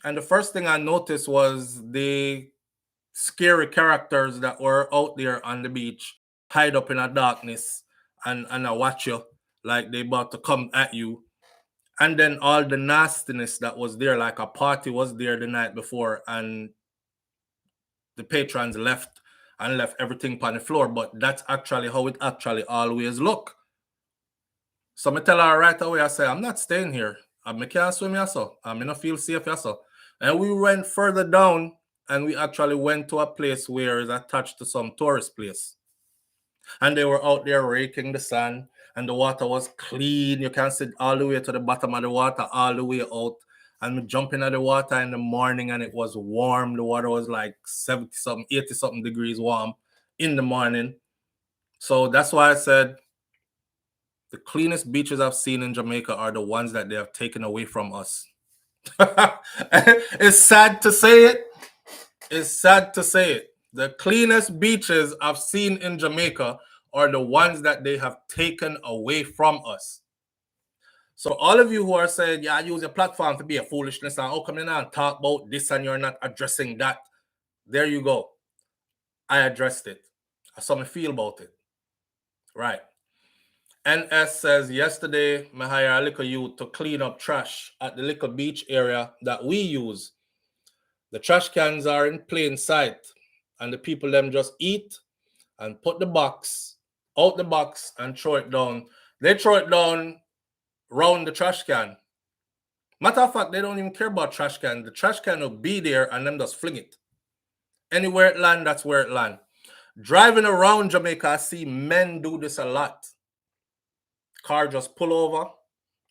And the first thing I noticed was the scary characters that were out there on the beach, hide up in the darkness, and I watch you like they about to come at you. And then all the nastiness that was there, like a party was there the night before, and the patrons left everything on the floor. But that's actually how it actually always look. So I tell her right away, I say, I'm not staying here. I can't swim here, so I don't feel safe here, so. And we went further down, and we actually went to a place where it's attached to some tourist place. And they were out there raking the sand, and the water was clean. You can sit all the way to the bottom of the water, all the way out. And we jumping at the water in the morning, and it was warm. The water was like 70-something, 80-something degrees warm in the morning. So that's why I said the cleanest beaches I've seen in Jamaica are the ones that they have taken away from us. It's sad to say it. It's sad to say it. The cleanest beaches I've seen in Jamaica are the ones that they have taken away from us. So all of you who are saying, yeah, I use your platform to be a foolishness and come in and talk about this and you're not addressing that, there you go. I addressed it. That's how I feel about it. Right. NS says, yesterday, I hired a little youth to clean up trash at the little beach area that we use. The trash cans are in plain sight, and the people them just eat and put the box out the box and throw it down. They throw it down round the trash can. Matter of fact, they don't even care about trash can. The trash can will be there and them just fling it. Anywhere it land, that's where it land. Driving around Jamaica, I see men do this a lot. Car just pull over,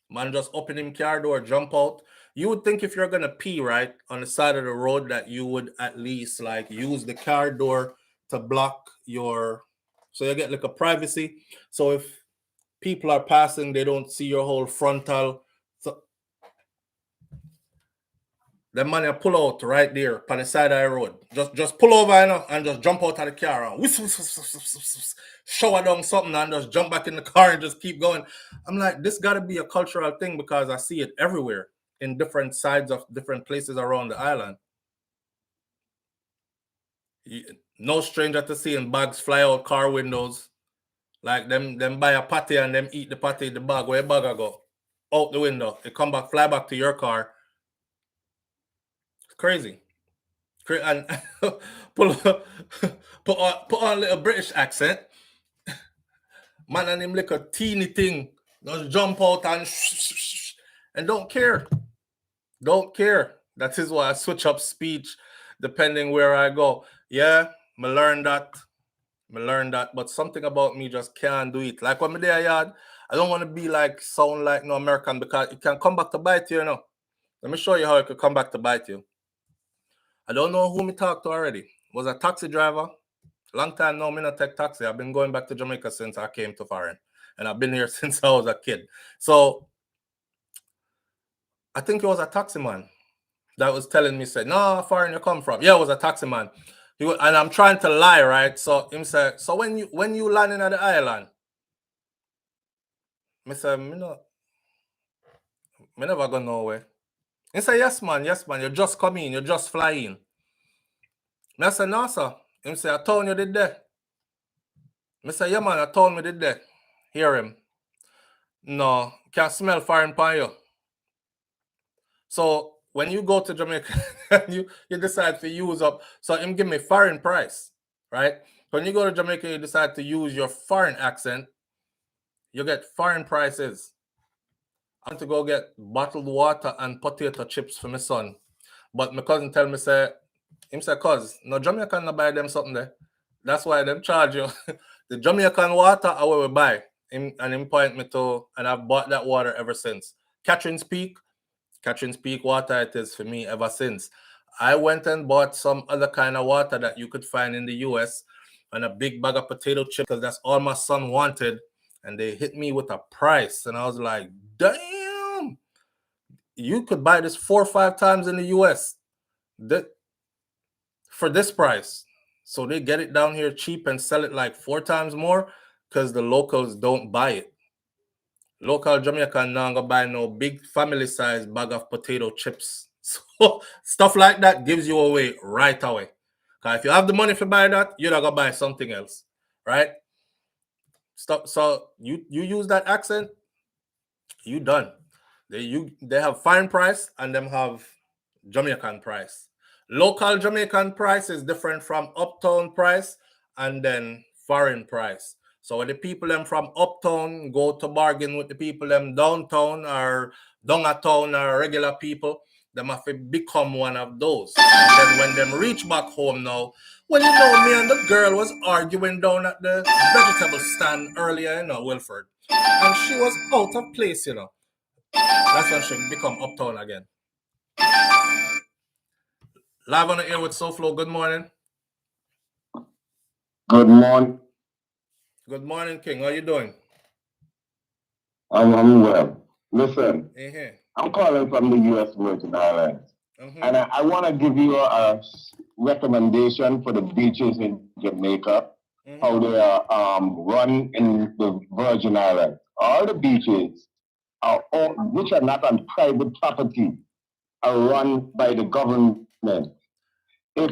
man just open him car door, jump out. You would think if you're gonna pee right on the side of the road that you would at least like use the car door to block your, so you get like a privacy. So if people are passing, they don't see your whole frontal. So the man pull out right there on the side of the road. Just pull over, you know, and just jump out of the car and shower down something and just jump back in the car and just keep going. I'm like, this got to be a cultural thing because I see it everywhere in different sides of different places around the island. No stranger to seeing bags fly out car windows. Like them buy a patty and them eat the patty, the bag, where the bag I go? Out the window. It come back, fly back to your car. Crazy. And put on a little British accent. Man and him like a teeny thing. Just jump out and don't care. Don't care. That is why I switch up speech depending where I go. Yeah, I learned that, but something about me just can't do it. Like when I'm there, yard, I don't want to be like sound like no American because it can come back to bite you, you know. Let me show you how it could come back to bite you. I don't know who me talked to already. Was a taxi driver. Long time now, me not take taxi. I've been going back to Jamaica since I came to foreign. And I've been here since I was a kid. So I think it was a taxi man that was telling me, said, no, foreign you come from. Yeah, it was a taxi man. And I'm trying to lie, right? So him said, so when you landing at the island, me say, me never go nowhere. He said, yes, man, you just come in, you just fly in. Me say, no, sir. Him say, I told you did there. Me say, yeah, man, I told me did there. Hear him. No, can't smell foreign pan you. So when you go to Jamaica, you decide to use up. So him give me foreign price, right? When you go to Jamaica, you decide to use your foreign accent, you get foreign prices. I want to go get bottled water and potato chips for my son. But my cousin tell me, say, cuz, no Jamaican no buy them something there. That's why them charge you. The Jamaican water I will buy. And him point me to, and I've bought that water ever since. Catherine's Peak water it is for me ever since. I went and bought some other kind of water that you could find in the US and a big bag of potato chips because that's all my son wanted. And they hit me with a price. And I was like, damn, you could buy this 4 or 5 times in the US for this price. So they get it down here cheap and sell it like 4 times more because the locals don't buy it. Local Jamaican now go buy no big family size bag of potato chips. So stuff like that gives you away right away. Because if you have the money to buy that, you're not gonna buy something else, right? Stop. So you use that accent, you done. They have foreign price and them have Jamaican price. Local Jamaican price is different from uptown price and then foreign price. So when the people them from uptown go to bargain with the people them downtown or downtown or regular people, them have to become one of those. And then when them reach back home now, well, you know, me and the girl was arguing down at the vegetable stand earlier, you know, Wilford. And she was out of place, you know. That's when she become uptown again. Live on the air with SouFlo. Good morning. Good morning. Good morning, King. How you doing? I'm well. Listen, I'm calling from the U.S. Virgin Islands. And I want to give you a recommendation for the beaches in Jamaica, how they are run in the Virgin Islands. All the beaches, which are not on private property, are run by the government. If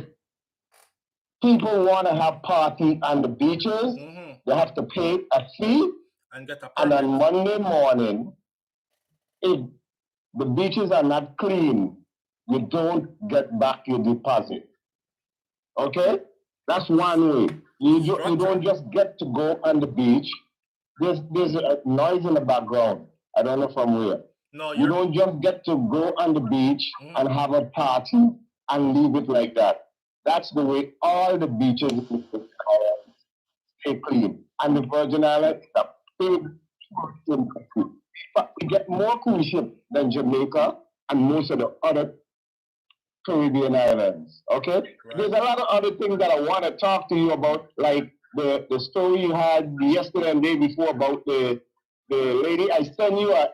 people want to have party on the beaches, they have to pay a fee. And on Monday morning, if the beaches are not clean, you don't get back your deposit. Okay? That's one way. You don't just get to go on the beach. There's a noise in the background. I don't know from where. No, you don't just get to go on the beach and have a party and leave it like that. That's the way all the beaches stay clean. And the Virgin Islands, the big country. But we get more cruise ships than Jamaica and most of the other Caribbean islands. Okay? Right. There's a lot of other things that I want to talk to you about, like the story you had yesterday and the day before about the lady. I sent you a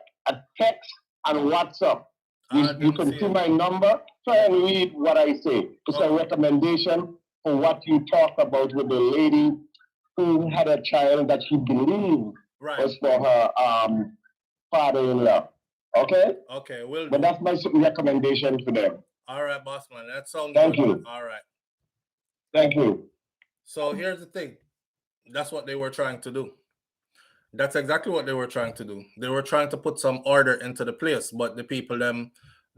text on WhatsApp. You can see my number. Try and read what I say. It's a recommendation for what you talk about with the lady who had a child that she believed was for her father-in-law. Okay? Okay, will do. But that's my recommendation for them. All right, boss man. That sounds Thank good. You. All right. Thank you. So here's the thing. That's what they were trying to do. That's exactly what they were trying to do. They were trying to put some order into the place, but the people them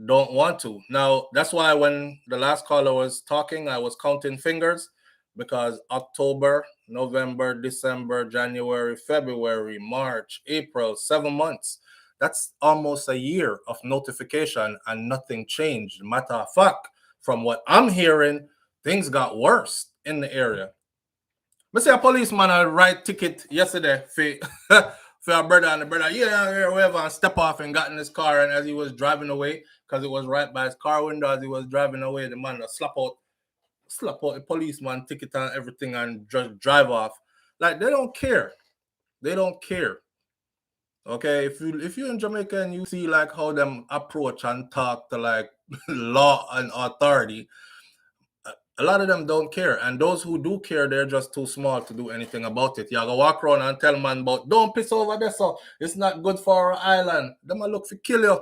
don't want to. Now, that's why when the last caller was talking, I was counting fingers because October, November, December, January, February, March, April, 7 months. That's almost a year of notification and nothing changed. Matter of fact, from what I'm hearing, things got worse. in the area. But say a policeman a write ticket yesterday for a brother, and the brother, yeah, whatever, and step off and got in his car, and as he was driving away, because it was right by his car window, as he was driving away, the man slap out the policeman ticket and everything and just drive off. Like, they don't care. They don't care. Okay, if you're in Jamaica and you see like how them approach and talk to like law and authority, a lot of them don't care. And those who do care, they're just too small to do anything about it. You go walk around and tell man about, don't piss over there, so it's not good for our island. Them a look to kill you.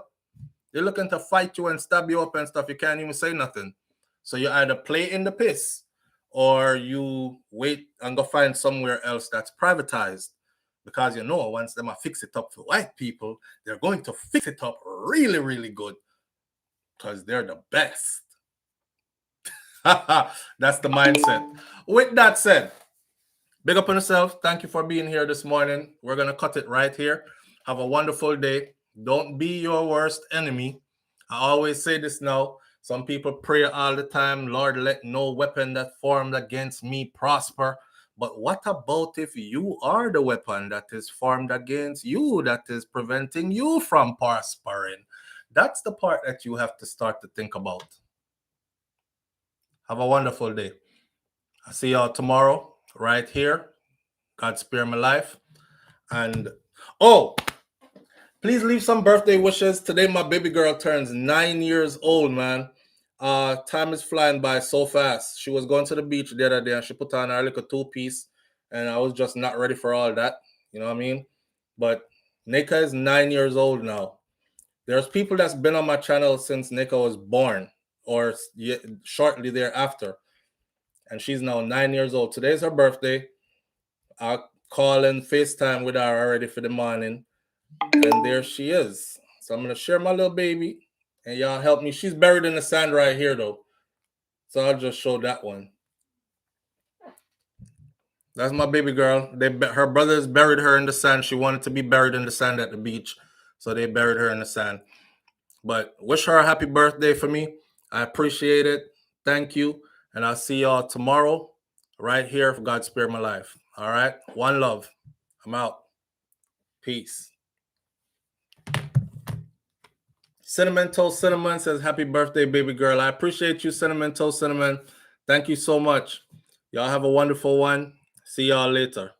They're looking to fight you and stab you up and stuff. You can't even say nothing. So you either play in the piss or you wait and go find somewhere else that's privatized. Because you know, once them fix it up for white people, they're going to fix it up really, really good. Because they're the best. That's the mindset. With that said, big up on yourself. Thank you for being here this morning. We're going to cut it right here. Have a wonderful day. Don't be your worst enemy. I always say this now. Some people pray all the time, Lord, let no weapon that formed against me prosper. But what about if you are the weapon that is formed against you, that is preventing you from prospering? That's the part that you have to start to think about. Have a wonderful day. I'll see y'all tomorrow right here. God spare my life. And, please leave some birthday wishes. Today, my baby girl turns 9 years old, man. Time is flying by so fast. She was going to the beach the other day and she put on her little two-piece, and I was just not ready for all that. You know what I mean? But Nika is 9 years old now. There's people that's been on my channel since Nika was born or shortly thereafter. And she's now 9 years old. Today's her birthday. I'll call and FaceTime with her already for the morning. And there she is. So I'm going to share my little baby. And y'all help me. She's buried in the sand right here, though. So I'll just show that one. That's my baby girl. Her brothers buried her in the sand. She wanted to be buried in the sand at the beach. So they buried her in the sand. But wish her a happy birthday for me. I appreciate it. Thank you. And I'll see y'all tomorrow right here for God Spare My Life. All right? One love. I'm out. Peace. Cinnamon Toast Cinnamon says, happy birthday, baby girl. I appreciate you, Cinnamon Toast Cinnamon. Thank you so much. Y'all have a wonderful one. See y'all later.